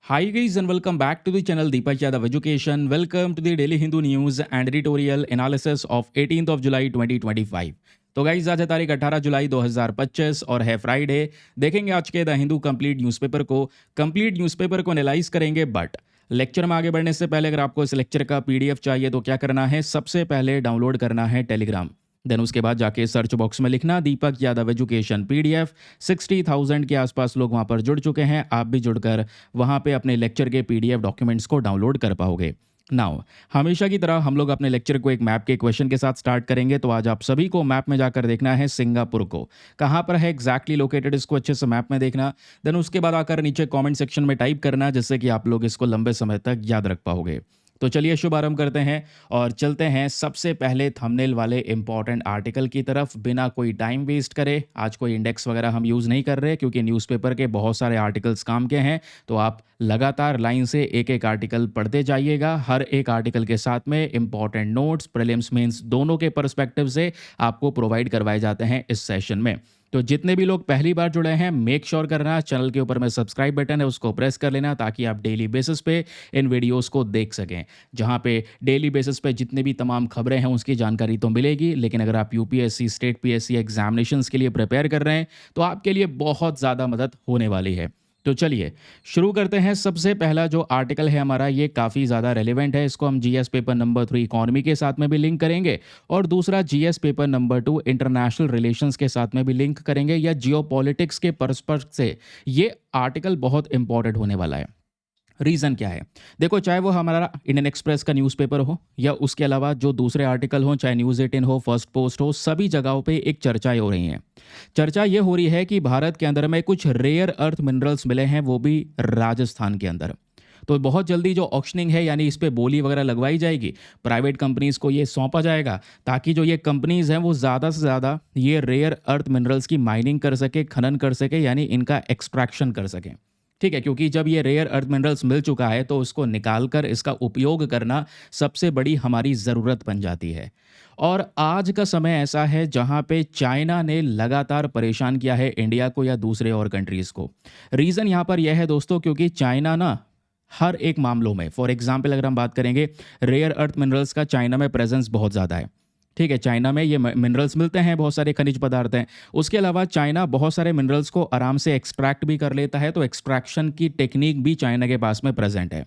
Hi guys and welcome back to the channel Deepak Yadav Education. Welcome to the Daily Hindu News and Editorial Analysis of 18th of July 2025. तो guys आज है तारीख 18 जुलाई 2025 और है Friday. देखेंगे आज के द हिंदू कंप्लीट न्यूज़पेपर को एनालाइज करेंगे। बट लेक्चर में आगे बढ़ने से पहले अगर आपको इस लेक्चर का पीडीएफ चाहिए तो क्या करना है, सबसे पहले डाउनलोड करना है टेलीग्राम। देन उसके बाद जाके सर्च बॉक्स में लिखना दीपक यादव एजुकेशन पीडीएफ। 60,000 के आसपास लोग वहां पर जुड़ चुके हैं, आप भी जुड़कर वहां पे अपने लेक्चर के पीडीएफ डॉक्यूमेंट्स को डाउनलोड कर पाओगे। नाउ हमेशा की तरह हम लोग अपने लेक्चर को एक मैप के क्वेश्चन के साथ स्टार्ट करेंगे। तो आज आप सभी को मैप में जाकर देखना है सिंगापुर को कहाँ पर है एग्जैक्टली लोकेटेड, इसको अच्छे से मैप में देखना। देन उसके बाद आकर नीचे कमेंट सेक्शन में टाइप करना, जिससे कि आप लोग इसको लंबे समय तक याद रख पाओगे। तो चलिए शुभारंभ करते हैं और चलते हैं सबसे पहले थंबनेल वाले इंपॉर्टेंट आर्टिकल की तरफ। बिना कोई टाइम वेस्ट करे, आज कोई इंडेक्स वगैरह हम यूज़ नहीं कर रहे क्योंकि न्यूज़पेपर के बहुत सारे आर्टिकल्स काम के हैं। तो आप लगातार लाइन से एक एक आर्टिकल पढ़ते जाइएगा। हर एक आर्टिकल के साथ में इंपॉर्टेंट नोट्स प्रीलिम्स मेंस दोनों के पर्सपेक्टिव से आपको प्रोवाइड करवाए जाते हैं इस सेशन में। तो जितने भी लोग पहली बार जुड़े हैं, मेक श्योर करना चैनल के ऊपर में सब्सक्राइब बटन है उसको प्रेस कर लेना, ताकि आप डेली बेसिस पे इन वीडियोस को देख सकें, जहां पे डेली बेसिस पे जितने भी तमाम खबरें हैं उसकी जानकारी तो मिलेगी। लेकिन अगर आप यूपीएससी स्टेट पीएससी एग्जामिनेशंस के लिए प्रिपेयर कर रहे हैं तो आपके लिए बहुत ज़्यादा मदद होने वाली है। तो चलिए शुरू करते हैं। सबसे पहला जो आर्टिकल है हमारा, ये काफ़ी ज़्यादा रेलिवेंट है। इसको हम जीएस पेपर नंबर 3 इकोनॉमी के साथ में भी लिंक करेंगे और दूसरा GS paper number 2 international relations के साथ में भी लिंक करेंगे, या जियोपॉलिटिक्स के पर्सपेक्टिव से ये आर्टिकल बहुत इंपॉर्टेंट होने वाला है। रीज़न क्या है, देखो, चाहे वो हमारा इंडियन एक्सप्रेस का न्यूज़पेपर हो या उसके अलावा जो दूसरे आर्टिकल हो, चाहे न्यूज़ 18 हो, फर्स्ट पोस्ट हो, सभी जगहों पे एक चर्चाएं हो रही हैं। चर्चा ये हो रही है कि भारत के अंदर में कुछ रेयर अर्थ मिनरल्स मिले हैं, वो भी राजस्थान के अंदर। तो बहुत जल्दी जो ऑक्शनिंग है, यानी इस पे बोली वगैरह लगवाई जाएगी, प्राइवेट कंपनीज को ये सौंपा जाएगा, ताकि जो ये कंपनीज हैं वो ज़्यादा से ज़्यादा ये रेयर अर्थ मिनरल्स की माइनिंग कर सके, खनन कर सके, यानी इनका एक्सट्रैक्शन कर सकें। ठीक है, क्योंकि जब ये रेयर अर्थ मिनरल्स मिल चुका है तो उसको निकाल कर इसका उपयोग करना सबसे बड़ी हमारी ज़रूरत बन जाती है। और आज का समय ऐसा है जहां पे चाइना ने लगातार परेशान किया है इंडिया को या दूसरे और कंट्रीज़ को। रीज़न यहां पर यह है दोस्तों, क्योंकि चाइना ना हर एक मामलों में, फॉर एग्जाम्पल अगर हम बात करेंगे, रेयर अर्थ मिनरल्स का चाइना में प्रेजेंस बहुत ज़्यादा है। ठीक है, चाइना में ये मिनरल्स मिलते हैं, बहुत सारे खनिज पदार्थ हैं। उसके अलावा चाइना बहुत सारे मिनरल्स को आराम से एक्सट्रैक्ट भी कर लेता है, तो एक्सट्रैक्शन की टेक्निक भी चाइना के पास में प्रेजेंट है।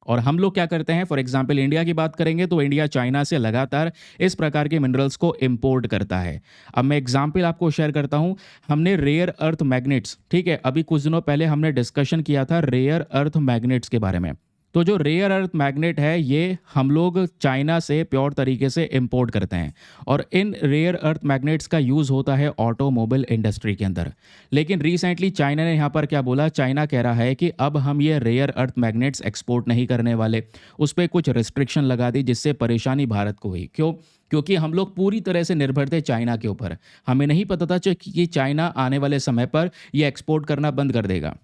और हम लोग क्या करते हैं, फॉर एग्जांपल इंडिया की बात करेंगे तो इंडिया चाइना से लगातार इस प्रकार के मिनरल्स को इंपोर्ट करता है। अब मैं एग्जांपल आपको शेयर करता हूं। हमने रेयर अर्थ मैग्नेट्स, ठीक है, अभी कुछ दिनों पहले हमने डिस्कशन किया था रेयर अर्थ मैग्नेट्स के बारे में। तो जो रेयर अर्थ मैग्नेट है ये हम लोग चाइना से प्योर तरीके से इंपोर्ट करते हैं, और इन रेयर अर्थ मैग्नेट्स का यूज़ होता है ऑटोमोबाइल इंडस्ट्री के अंदर। लेकिन रिसेंटली चाइना ने यहाँ पर क्या बोला, चाइना कह रहा है कि अब हम ये रेयर अर्थ मैग्नेट्स एक्सपोर्ट नहीं करने वाले। उस पर कुछ रिस्ट्रिक्शन लगा दी, जिससे परेशानी भारत को हुई। क्यों? क्योंकि हम लोग पूरी तरह से निर्भर थे चाइना के ऊपर। हमें नहीं पता था कि चाइना आने वाले समय पर ये एक्सपोर्ट करना बंद कर देगा,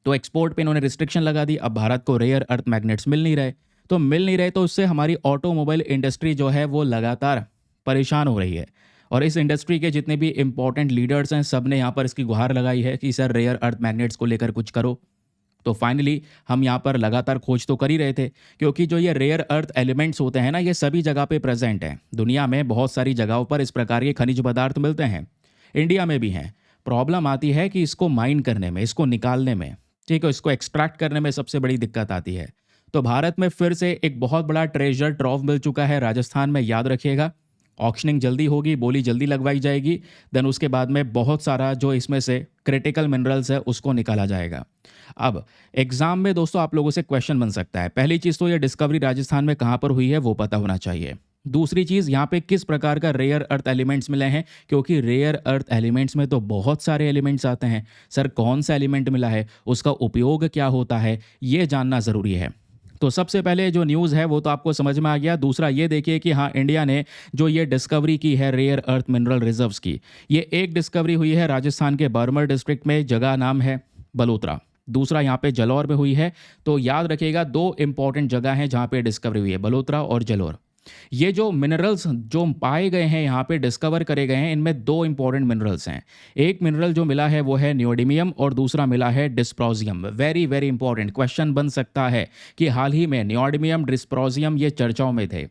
तो एक्सपोर्ट पे इन्होंने रिस्ट्रिक्शन लगा दी। अब भारत को रेयर अर्थ मैग्नेट्स मिल नहीं रहे, तो उससे हमारी ऑटोमोबाइल इंडस्ट्री जो है वो लगातार परेशान हो रही है। और इस इंडस्ट्री के जितने भी इंपॉर्टेंट लीडर्स हैं, सब ने यहाँ पर इसकी गुहार लगाई है कि सर रेयर अर्थ मैग्नेट्स को लेकर कुछ करो। तो फाइनली हम यहाँ पर लगातार खोज तो कर ही रहे थे, क्योंकि जो ये रेयर अर्थ एलिमेंट्स होते हैं ना, ये सभी जगह पे प्रेजेंट हैं। दुनिया में बहुत सारी जगहों पर इस प्रकार के खनिज पदार्थ मिलते हैं, इंडिया में भी हैं। प्रॉब्लम आती है कि इसको माइन करने में, इसको निकालने में, ठीक है, इसको एक्सट्रैक्ट करने में सबसे बड़ी दिक्कत आती है। तो भारत में फिर से एक बहुत बड़ा ट्रेजर ट्रॉफ मिल चुका है राजस्थान में, याद रखिएगा। ऑक्शनिंग जल्दी होगी, बोली जल्दी लगवाई जाएगी। देन उसके बाद में बहुत सारा जो इसमें से क्रिटिकल मिनरल्स है उसको निकाला जाएगा। अब एग्जाम में दोस्तों आप लोगों से क्वेश्चन बन सकता है। पहली चीज़ तो ये डिस्कवरी राजस्थान में कहाँ पर हुई है वो पता होना चाहिए। दूसरी चीज़, यहाँ पे किस प्रकार का रेयर अर्थ एलिमेंट्स मिले हैं, क्योंकि रेयर अर्थ एलिमेंट्स में तो बहुत सारे एलिमेंट्स आते हैं। सर कौन सा एलिमेंट मिला है, उसका उपयोग क्या होता है, ये जानना ज़रूरी है। तो सबसे पहले जो न्यूज़ है वो तो आपको समझ में आ गया। दूसरा ये देखिए कि हाँ, इंडिया ने जो ये डिस्कवरी की है रेयर अर्थ मिनरल रिजर्व्स की, ये एक डिस्कवरी हुई है राजस्थान के बारमर डिस्ट्रिक्ट में, जगह नाम है बलोत्रा। दूसरा यहाँ पे जलौर में हुई है। तो याद रखिएगा, दो इंपॉर्टेंट जगह हैं जहाँ पे डिस्कवरी हुई है, बलोत्रा और जलौर। ये जो मिनरल्स जो पाए गए हैं यहाँ पे डिस्कवर करे गए हैं, इनमें दो इंपॉर्टेंट मिनरल्स हैं। एक मिनरल जो मिला है वो है नियोडिमियम और दूसरा मिला है dysprosium. Very very important question बन सकता है कि हाल ही में नियोडिमियम डिस्प्रोजियम ये चर्चाओं में थे,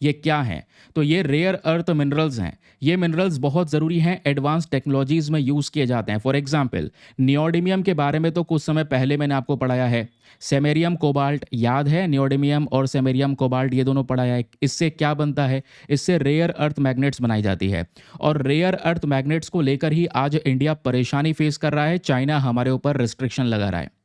ये क्या हैं? तो ये रेयर अर्थ मिनरल्स हैं। ये मिनरल्स बहुत ज़रूरी हैं, एडवांस टेक्नोलॉजीज़ में यूज़ किए जाते हैं। फॉर एग्जांपल नियोडिमियम के बारे में तो कुछ समय पहले मैंने आपको पढ़ाया है। सेमेरियम कोबाल्ट याद है, नियोडिमियम और सेमेरियम कोबाल्ट ये दोनों पढ़ाया है। इससे क्या बनता है? इससे रेयर अर्थ मैग्नेट्स बनाई जाती है, और रेयर अर्थ मैग्नेट्स को लेकर ही आज इंडिया परेशानी फेस कर रहा है। चाइना हमारे ऊपर रिस्ट्रिक्शन लगा रहा है,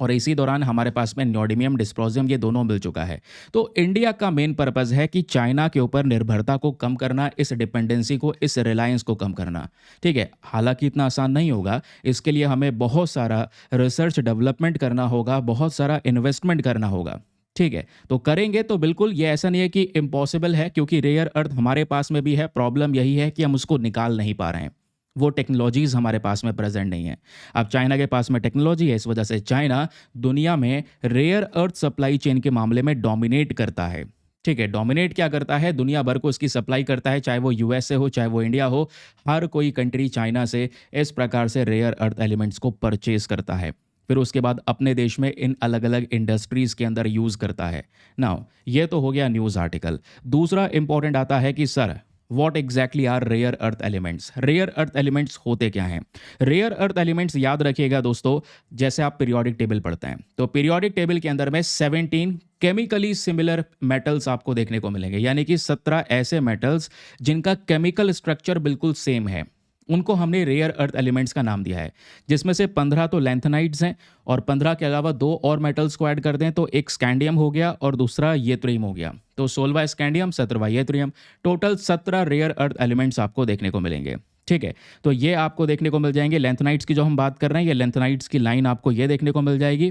और इसी दौरान हमारे पास में नियोडिमियम डिस्प्रोजियम ये दोनों मिल चुका है। तो इंडिया का मेन पर्पज़ है कि चाइना के ऊपर निर्भरता को कम करना, इस डिपेंडेंसी को, इस रिलायंस को कम करना। ठीक है, हालांकि इतना आसान नहीं होगा। इसके लिए हमें बहुत सारा रिसर्च डेवलपमेंट करना होगा, बहुत सारा इन्वेस्टमेंट करना होगा। ठीक है, तो करेंगे तो बिल्कुल, ये ऐसा नहीं है कि इम्पॉसिबल है, क्योंकि रेयर अर्थ हमारे पास में भी है। प्रॉब्लम यही है कि हम उसको निकाल नहीं पा रहे हैं, वो टेक्नोलॉजीज़ हमारे पास में प्रेजेंट नहीं है। अब चाइना के पास में टेक्नोलॉजी है, इस वजह से चाइना दुनिया में रेयर अर्थ सप्लाई चेन के मामले में डोमिनेट करता है। ठीक है, डोमिनेट क्या करता है? दुनिया भर को इसकी सप्लाई करता है, चाहे वो यूएस से हो, चाहे वो इंडिया हो। हर कोई कंट्री चाइना से इस प्रकार से रेयर अर्थ एलिमेंट्स को परचेज करता है, फिर उसके बाद अपने देश में इन अलग अलग इंडस्ट्रीज़ के अंदर यूज़ करता है। नाउ ये तो हो गया न्यूज़ आर्टिकल। दूसरा इंपॉर्टेंट आता है कि sir what exactly are rare earth elements? Rare earth elements होते क्या हैं? रेयर अर्थ एलिमेंट्स याद रखिएगा दोस्तों, जैसे आप पीरियोडिक टेबल पढ़ते हैं तो पीरियोडिक टेबल के अंदर में 17 केमिकली सिमिलर मेटल्स आपको देखने को मिलेंगे, यानी कि 17 ऐसे मेटल्स जिनका केमिकल स्ट्रक्चर बिल्कुल सेम है, उनको हमने रेयर अर्थ एलिमेंट्स का नाम दिया है। जिसमें से 15 तो लैंथेनाइड्स हैं, और 15 के अलावा दो और मेटल्स को ऐड कर दें तो एक स्कैंडियम हो गया और दूसरा येथ्रियम हो गया। तो 16वां स्कैंडियम, 17वां yttrium, total 17 rare earth elements आपको देखने को मिलेंगे। ठीक है, तो ये आपको देखने को मिल जाएंगे। लैंथेनाइड्स की जो हम बात कर रहे हैं, ये लैंथेनाइड्स की लाइन आपको ये देखने को मिल जाएगी।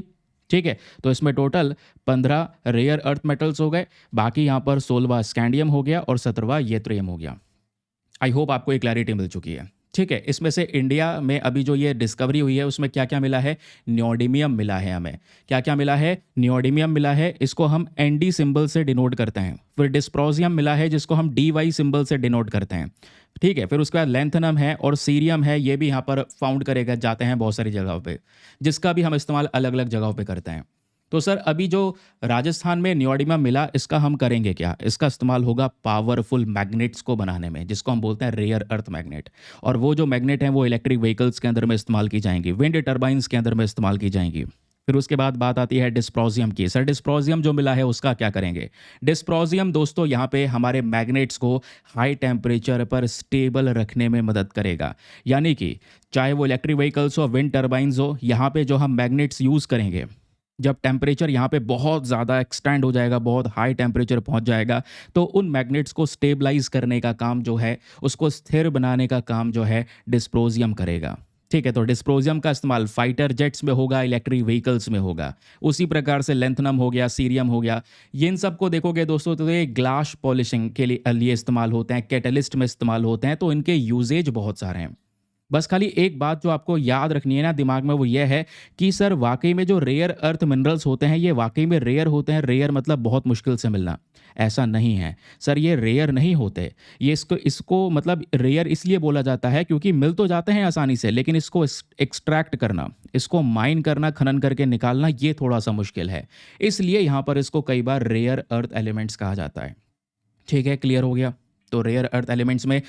ठीक है, तो इसमें टोटल 15 रेयर अर्थ मेटल्स हो गए, बाकी यहाँ पर 16वां स्कैंडियम हो गया और 17वां येथ्रियम हो गया। आई होप आपको एक क्लैरिटी मिल चुकी है। ठीक है, इसमें से इंडिया में अभी जो ये डिस्कवरी हुई है उसमें क्या क्या मिला है? नियोडिमियम मिला है हमें। क्या क्या मिला है? नियोडिमियम मिला है, इसको हम एनडी सिंबल से डिनोट करते हैं। फिर डिस्प्रोजियम मिला है, जिसको हम डीवाई सिंबल से डिनोट करते हैं। ठीक है, फिर उसके बाद लैंथेनम है और सीरियम है, ये भी यहाँ पर फाउंड करेगा जाते हैं बहुत सारी जगहों पे, जिसका भी हम इस्तेमाल अलग अलग जगहों पे करते हैं। तो सर अभी जो राजस्थान में नियोडिमियम मिला, इसका हम करेंगे क्या? इसका इस्तेमाल होगा पावरफुल मैग्नेट्स को बनाने में, जिसको हम बोलते हैं रेयर अर्थ मैग्नेट। और वो जो मैग्नेट हैं वो इलेक्ट्रिक व्हीकल्स के अंदर में इस्तेमाल की जाएंगी, विंड टर्बाइंस के अंदर में इस्तेमाल की जाएंगी। फिर उसके बाद बात आती है डिस्प्रोजियम की। सर डिस्प्रोजियम जो मिला है उसका क्या करेंगे? डिस्प्रोजियम दोस्तों यहाँ पे हमारे मैग्नेट्स को हाई टेम्परेचर पर स्टेबल रखने में मदद करेगा। यानी कि चाहे वो इलेक्ट्रिक व्हीकल्स हो, विंड टर्बाइंस हो, यहाँ पे जो हम मैग्नेट्स यूज़ करेंगे, जब टेम्परेचर यहाँ पे बहुत ज़्यादा एक्सटेंड हो जाएगा, बहुत हाई टेम्परेचर पहुँच जाएगा, तो उन मैग्नेट्स को स्टेबलाइज करने का काम जो है, उसको स्थिर बनाने का काम जो है डिस्प्रोजियम करेगा। ठीक है, तो डिस्प्रोजियम का इस्तेमाल फाइटर जेट्स में होगा, इलेक्ट्रिक व्हीकल्स में होगा। उसी प्रकार से लेंथनम हो गया, सीरियम हो गया, ये इन सब को देखोगे दोस्तों तो ये ग्लास पॉलिशिंग के लिए इस्तेमाल होते हैं, कैटलिस्ट में इस्तेमाल होते हैं, तो इनके यूजेज बहुत सारे हैं। बस खाली एक बात जो आपको याद रखनी है ना दिमाग में, वो ये है कि सर वाकई में जो रेयर अर्थ मिनरल्स होते हैं ये वाकई में रेयर होते हैं। रेयर मतलब बहुत मुश्किल से मिलना, ऐसा नहीं है सर, ये रेयर नहीं होते। ये इसको मतलब रेयर इसलिए बोला जाता है क्योंकि मिल तो जाते हैं आसानी से, लेकिन इसको एक्सट्रैक्ट करना, इसको माइन करना, खनन करके निकालना, ये थोड़ा सा मुश्किल है। इसलिए यहाँ पर इसको कई बार रेयर अर्थ एलिमेंट्स कहा जाता है। ठीक है, क्लियर हो गया? तो रेयर अर्थ एलिमेंट्स में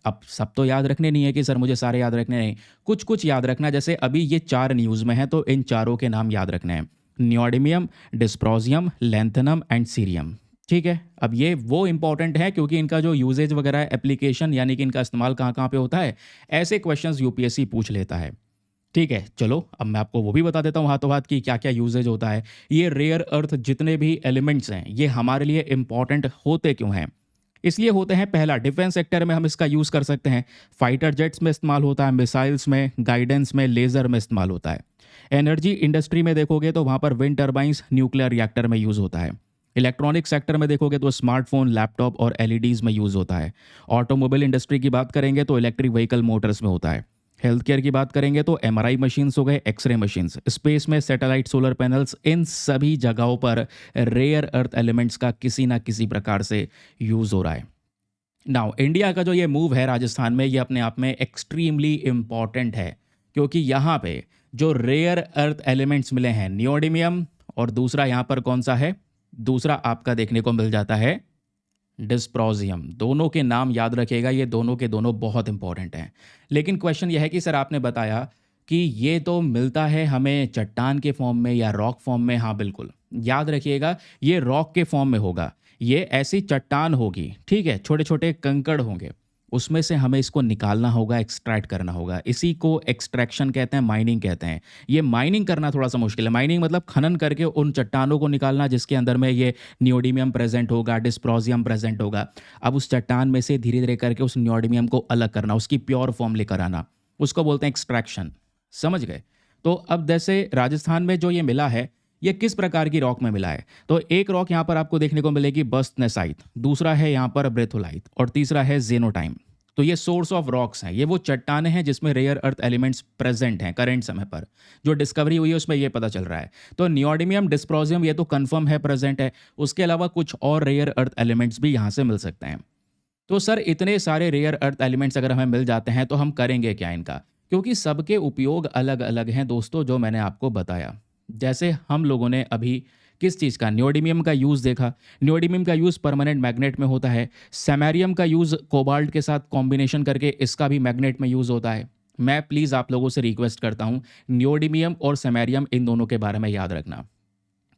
अब सब तो याद रखने नहीं है कि सर मुझे सारे याद रखने नहीं, कुछ कुछ याद रखना। जैसे अभी ये 4 न्यूज़ में है तो इन चारों के नाम याद रखने हैं, neodymium, dysprosium, lanthanum and cerium. ठीक है, अब ये वो इंपॉर्टेंट है क्योंकि इनका जो यूजेज वगैरह है, एप्लीकेशन यानी कि इनका इस्तेमाल कहाँ कहाँ पे होता है, ऐसे क्वेश्चंस यूपीएससी पूछ लेता है। ठीक है, चलो अब मैं आपको वो भी बता देता हूँ हाथों हाथ कि क्या क्या यूजेज होता है। ये रेयर अर्थ जितने भी एलिमेंट्स हैं ये हमारे लिए इंपॉर्टेंट होते क्यों हैं? इसलिए होते हैं, पहला डिफेंस सेक्टर में हम इसका यूज़ कर सकते हैं, फाइटर जेट्स में इस्तेमाल होता है, मिसाइल्स में, गाइडेंस में, लेज़र में इस्तेमाल होता है। एनर्जी इंडस्ट्री में देखोगे तो वहाँ पर विंड टर्बाइंस, न्यूक्लियर रिएक्टर में यूज़ होता है। इलेक्ट्रॉनिक सेक्टर में देखोगे तो स्मार्टफोन, लैपटॉप और एलईडीज़ में यूज़ होता है। ऑटोमोबाइल इंडस्ट्री की बात करेंगे तो इलेक्ट्रिक व्हीकल मोटर्स में होता है। हेल्थ केयर की बात करेंगे तो एमआरआई मशीन्स हो गए, एक्सरे मशीन्स, स्पेस में सैटेलाइट सोलर पैनल्स, इन सभी जगहों पर रेयर अर्थ एलिमेंट्स का किसी ना किसी प्रकार से यूज़ हो रहा है। नाउ इंडिया का जो ये मूव है राजस्थान में, ये अपने आप में एक्सट्रीमली इम्पॉर्टेंट है, क्योंकि यहाँ पे जो रेयर अर्थ एलिमेंट्स मिले हैं, नियोडिमियम, और दूसरा यहाँ पर कौन सा है, दूसरा आपका देखने को मिल जाता है डिस्प्रोजियम। दोनों के नाम याद रखिएगा, ये दोनों के दोनों बहुत इंपॉर्टेंट हैं। लेकिन क्वेश्चन यह है कि सर आपने बताया कि ये तो मिलता है हमें चट्टान के फॉर्म में या रॉक फॉर्म में। हाँ बिल्कुल, याद रखिएगा ये रॉक के फॉर्म में होगा। ये ऐसी चट्टान होगी, ठीक है, छोटे छोटे कंकड़ होंगे, उसमें से हमें इसको निकालना होगा, एक्सट्रैक्ट करना होगा। इसी को एक्सट्रैक्शन कहते हैं, माइनिंग कहते हैं। ये माइनिंग करना थोड़ा सा मुश्किल है। माइनिंग मतलब खनन करके उन चट्टानों को निकालना जिसके अंदर में ये नियोडिमियम प्रेजेंट होगा, डिस्प्रोजियम प्रेजेंट होगा। अब उस चट्टान में से धीरे धीरे करके उस नियोडिमियम को अलग करना, उसकी प्योर फॉर्म लेकर आना, उसको बोलते हैं एक्सट्रैक्शन। समझ गए? तो अब जैसे राजस्थान में जो ये मिला है, ये किस प्रकार की रॉक में मिला है? तो एक रॉक यहाँ पर आपको देखने को मिलेगी बर्स्टनेसाइट, दूसरा है यहाँ पर ब्रेथोलाइट, और तीसरा है जेनोटाइम। तो ये सोर्स ऑफ रॉक्स हैं, ये वो चट्टाने हैं जिसमें रेयर अर्थ एलिमेंट्स प्रेजेंट हैं करेंट समय पर। जो डिस्कवरी हुई है उसमें ये पता चल रहा है। तो नियोडिमियम, डिस्प्रोजियम ये तो कंफर्म है प्रेजेंट है, उसके अलावा कुछ और रेयर अर्थ एलिमेंट्स भी यहाँ से मिल सकते हैं। तो सर इतने सारे रेयर अर्थ एलिमेंट्स अगर हमें मिल जाते हैं तो हम करेंगे क्या इनका? क्योंकि सबके उपयोग अलग अलग हैं दोस्तों, जो मैंने आपको बताया। जैसे हम लोगों ने अभी किस चीज़ का, नियोडिमियम का यूज़ देखा। नियोडिमियम का यूज़ परमानेंट मैग्नेट में होता है। सैमेरियम का यूज़ कोबाल्ट के साथ कॉम्बिनेशन करके इसका भी मैग्नेट में यूज़ होता है। मैं प्लीज़ आप लोगों से रिक्वेस्ट करता हूँ, नियोडिमियम और सैमेरियम इन दोनों के बारे में याद रखना,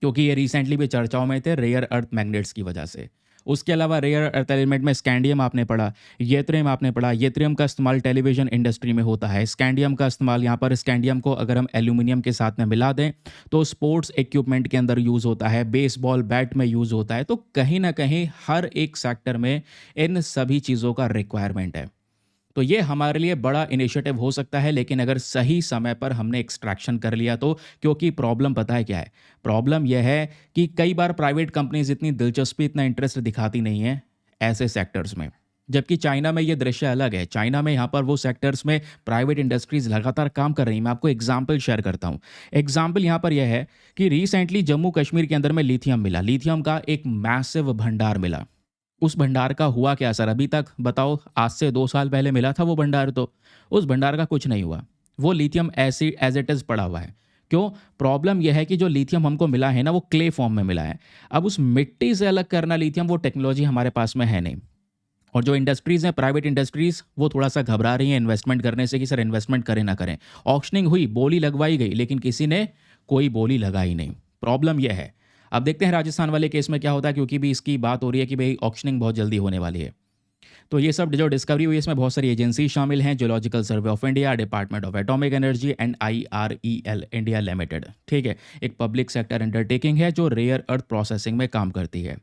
क्योंकि ये रिसेंटली भी चर्चाओं में थे रेयर अर्थ मैग्नेट्स की वजह से। उसके अलावा रेयर अर्थ एलिमेंट में स्कैंडियम आपने पढ़ा, येथ्रियम आपने पढ़ा। येथ्रियम का इस्तेमाल टेलीविजन इंडस्ट्री में होता है। स्कैंडियम का इस्तेमाल, यहाँ पर स्कैंडियम को अगर हम एल्यूमिनियम के साथ में मिला दें तो स्पोर्ट्स इक्विपमेंट के अंदर यूज़ होता है, बेसबॉल बैट में यूज़ होता है। तो कहीं ना कहीं हर एक सेक्टर में इन सभी चीज़ों का रिक्वायरमेंट है। तो ये हमारे लिए बड़ा इनिशिएटिव हो सकता है, लेकिन अगर सही समय पर हमने एक्सट्रैक्शन कर लिया तो। क्योंकि प्रॉब्लम पता है क्या है? प्रॉब्लम यह है कि कई बार प्राइवेट कंपनीज इतनी दिलचस्पी, इतना इंटरेस्ट दिखाती नहीं है ऐसे सेक्टर्स में। जबकि चाइना में ये दृश्य अलग है। चाइना में यहाँ पर वो सेक्टर्स में प्राइवेट इंडस्ट्रीज लगातार काम कर रही हैं। मैं आपको एग्जाम्पल शेयर करता हूँ। एग्जाम्पल यहाँ पर यह है कि रिसेंटली जम्मू कश्मीर के अंदर में लिथियम मिला। लिथियम का एक मैसिव भंडार मिला। उस भंडार का हुआ क्या सर अभी तक? बताओ, आज से 2 साल पहले मिला था वो भंडार, तो उस भंडार का कुछ नहीं हुआ। वो लिथियम ऐसी एज इट इज़ पड़ा हुआ है। क्यों? प्रॉब्लम यह है कि जो लिथियम हमको मिला है ना, वो क्ले फॉर्म में मिला है। अब उस मिट्टी से अलग करना लिथियम, वो टेक्नोलॉजी हमारे पास में है नहीं। और जो इंडस्ट्रीज़ हैं, प्राइवेट इंडस्ट्रीज़, वो थोड़ा सा घबरा रही हैं इन्वेस्टमेंट करने से कि सर इन्वेस्टमेंट करें ना करें। ऑक्शनिंग हुई, बोली लगवाई गई, लेकिन किसी ने कोई बोली लगाई नहीं। प्रॉब्लम यह है। अब देखते हैं राजस्थान वाले केस में क्या होता है, क्योंकि भी इसकी बात हो रही है कि भाई ऑक्शनिंग बहुत जल्दी होने वाली है। तो ये सब जो डिस्कवरी हुई है, इसमें बहुत सारी एजेंसी शामिल हैं। Geological survey of India, department of atomic energy and IREL India limited, ठीक है, एक पब्लिक सेक्टर अंडरटेकिंग है जो रेयर अर्थ प्रोसेसिंग में काम करती है।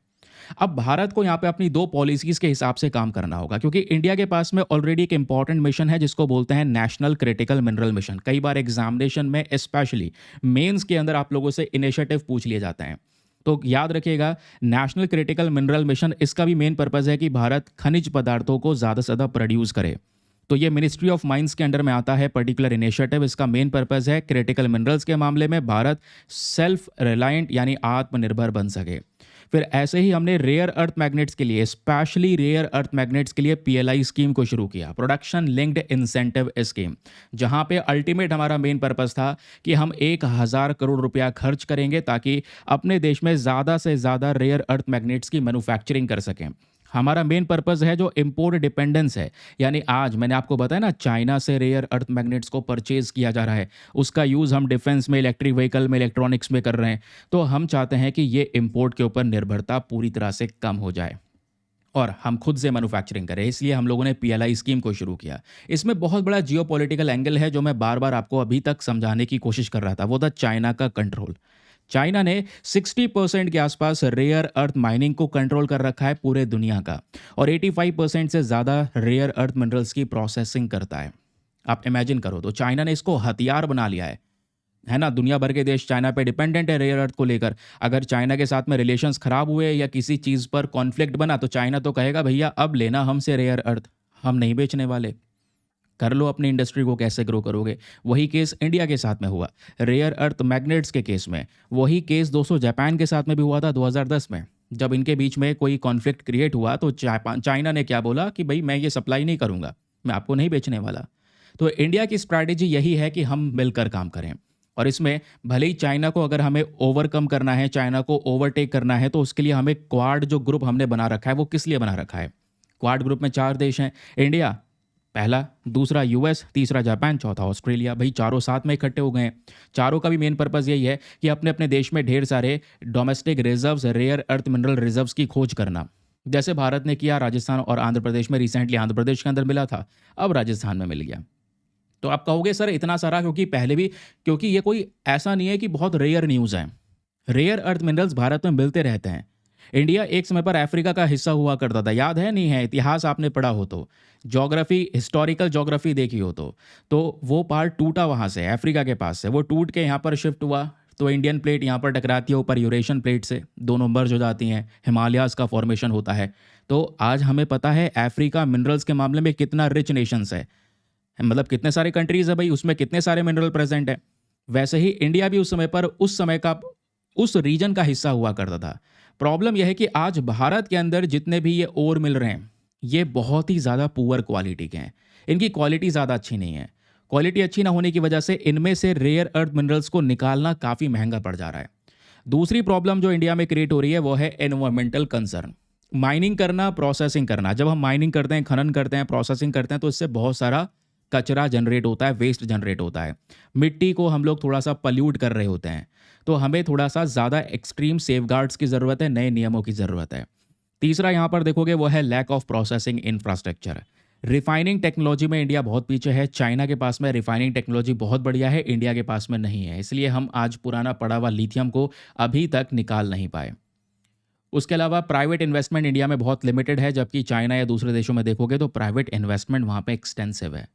अब भारत को यहाँ पे अपनी 2 पॉलिसीज़ के हिसाब से काम करना होगा, क्योंकि इंडिया के पास में ऑलरेडी एक इंपॉर्टेंट मिशन है जिसको बोलते हैं नेशनल क्रिटिकल मिनरल मिशन। कई बार एग्जामिनेशन में, स्पेशली मेंस के अंदर, आप लोगों से इनिशिएटिव पूछ लिए जाते हैं। तो याद रखिएगा, नेशनल क्रिटिकल मिनरल मिशन, इसका भी मेन पर्पज़ है कि भारत खनिज पदार्थों को ज़्यादा से ज़्यादा प्रोड्यूस करे। तो ये मिनिस्ट्री ऑफ माइंस के अंडर में आता है पर्टिकुलर इनिशिएटिव। इसका मेन पर्पज़ है क्रिटिकल मिनरल्स के मामले में भारत सेल्फ रिलायंट यानी आत्मनिर्भर बन सके। फिर ऐसे ही हमने रेयर अर्थ मैग्नेट्स के लिए, स्पेशली रेयर अर्थ मैग्नेट्स के लिए PLI स्कीम को शुरू किया, प्रोडक्शन लिंक्ड इंसेंटिव स्कीम, जहां पे अल्टीमेट हमारा मेन पर्पस था कि हम 1000 करोड़ रुपया खर्च करेंगे ताकि अपने देश में ज़्यादा से ज़्यादा रेयर अर्थ मैग्नेट्स की मैन्युफैक्चरिंग कर सकें। हमारा मेन पर्पस है जो इम्पोर्ट डिपेंडेंस है, यानी आज मैंने आपको बताया ना, चाइना से रेयर अर्थ मैग्नेट्स को परचेज किया जा रहा है, उसका यूज़ हम डिफेंस में, इलेक्ट्रिक व्हीकल में, इलेक्ट्रॉनिक्स में कर रहे हैं। तो हम चाहते हैं कि ये इम्पोर्ट के ऊपर निर्भरता पूरी तरह से कम हो जाए और हम खुद से मैन्युफैक्चरिंग करें। इसलिए हम लोगों ने PLI स्कीम को शुरू किया। इसमें बहुत बड़ा जियोपॉलिटिकल एंगल है जो मैं बार बार आपको अभी तक समझाने की कोशिश कर रहा था, वो था चाइना का कंट्रोल। चाइना ने 60% के आसपास रेयर अर्थ माइनिंग को कंट्रोल कर रखा है पूरे दुनिया का, और 85% से ज़्यादा रेयर अर्थ मिनरल्स की प्रोसेसिंग करता है। आप इमेजिन करो, तो चाइना ने इसको हथियार बना लिया है ना। दुनिया भर के देश चाइना पे डिपेंडेंट है रेयर अर्थ को लेकर। अगर चाइना के साथ में रिलेशंस खराब हुए या किसी चीज़ पर कॉन्फ्लिक्ट बना, तो चाइना तो कहेगा भैया अब लेना हमसे रेयर अर्थ, हम नहीं बेचने वाले। कर लो अपनी इंडस्ट्री को, कैसे ग्रो करोगे। वही केस इंडिया के साथ में हुआ रेयर अर्थ मैग्नेट्स के केस में। वही केस दोस्तों जापान के साथ में भी हुआ था 2010 में। जब इनके बीच में कोई कॉन्फ्लिक्ट क्रिएट हुआ तो चाइना ने क्या बोला कि भाई मैं ये सप्लाई नहीं करूँगा, मैं आपको नहीं बेचने वाला। तो इंडिया की स्ट्रैटेजी यही है कि हम मिलकर काम करें। और इसमें भले ही चाइना को अगर हमें ओवरकम करना है, चाइना को ओवरटेक करना है, तो उसके लिए हमें क्वाड जो ग्रुप हमने बना रखा है वो किस लिए बना रखा है। क्वाड ग्रुप में 4 देश हैं, इंडिया पहला, दूसरा यूएस, तीसरा जापान, चौथा ऑस्ट्रेलिया। भाई चारों साथ में इकट्ठे हो गए हैं। चारों का भी मेन पर्पज़ यही है कि अपने अपने देश में ढेर सारे domestic reserves, rare earth mineral reserves की खोज करना। जैसे भारत ने किया राजस्थान और आंध्र प्रदेश में, रिसेंटली आंध्र प्रदेश के अंदर मिला था, अब राजस्थान में मिल गया। तो आप कहोगे सर इतना सारा, क्योंकि पहले भी, क्योंकि ये कोई ऐसा नहीं है कि बहुत रेयर न्यूज़ है। रेयर अर्थ मिनरल्स भारत में मिलते रहते हैं। इंडिया एक समय पर अफ्रीका का हिस्सा हुआ करता था, याद है नहीं है, इतिहास आपने पढ़ा हो तो, ज्योग्राफी, हिस्टोरिकल ज्योग्राफी देखी हो तो वो पार्ट टूटा वहाँ से, अफ्रीका के पास से, वो टूट के यहाँ पर शिफ्ट हुआ। तो इंडियन प्लेट यहाँ पर टकराती है ऊपर यूरेशियन प्लेट से, दोनों मर्ज हो जाती हैं, हिमालयाज़ का फॉर्मेशन होता है। तो आज हमें पता है अफ्रीका मिनरल्स के मामले में कितना रिच नेशंस है, मतलब कितने सारे कंट्रीज है भाई, उसमें कितने सारे मिनरल प्रेजेंट है। वैसे ही इंडिया भी उस समय पर उस समय का उस रीजन का हिस्सा हुआ करता था। प्रॉब्लम यह है कि आज भारत के अंदर जितने भी ये ओर मिल रहे हैं, ये बहुत ही ज़्यादा पुअर क्वालिटी के हैं। इनकी क्वालिटी ज़्यादा अच्छी नहीं है। क्वालिटी अच्छी ना होने की वजह से इनमें से रेयर अर्थ मिनरल्स को निकालना काफ़ी महंगा पड़ जा रहा है। दूसरी प्रॉब्लम जो इंडिया में क्रिएट हो रही है वो है एनवायरमेंटल कंसर्न। माइनिंग करना, प्रोसेसिंग करना, जब हम माइनिंग करते हैं, खनन करते हैं, प्रोसेसिंग करते हैं, तो इससे बहुत सारा कचरा जनरेट होता है, वेस्ट जनरेट होता है। मिट्टी को हम लोग थोड़ा सा पल्यूट कर रहे होते हैं। तो हमें थोड़ा सा ज़्यादा एक्सट्रीम सेफगार्ड्स की ज़रूरत है, नए नियमों की ज़रूरत है। तीसरा यहाँ पर देखोगे वो है lack of processing infrastructure. Refining technology में इंडिया बहुत पीछे है। चाइना के पास में रिफाइनिंग टेक्नोलॉजी बहुत बढ़िया है, इंडिया के पास में नहीं है। इसलिए हम आज पुराना पड़ा हुआ लिथियम को अभी तक निकाल नहीं पाए। उसके अलावा प्राइवेट इन्वेस्टमेंट इंडिया में बहुत लिमिटेड है, जबकि चाइना या दूसरे देशों में देखोगे तो प्राइवेट इन्वेस्टमेंट वहाँ पे एक्सटेंसिव है।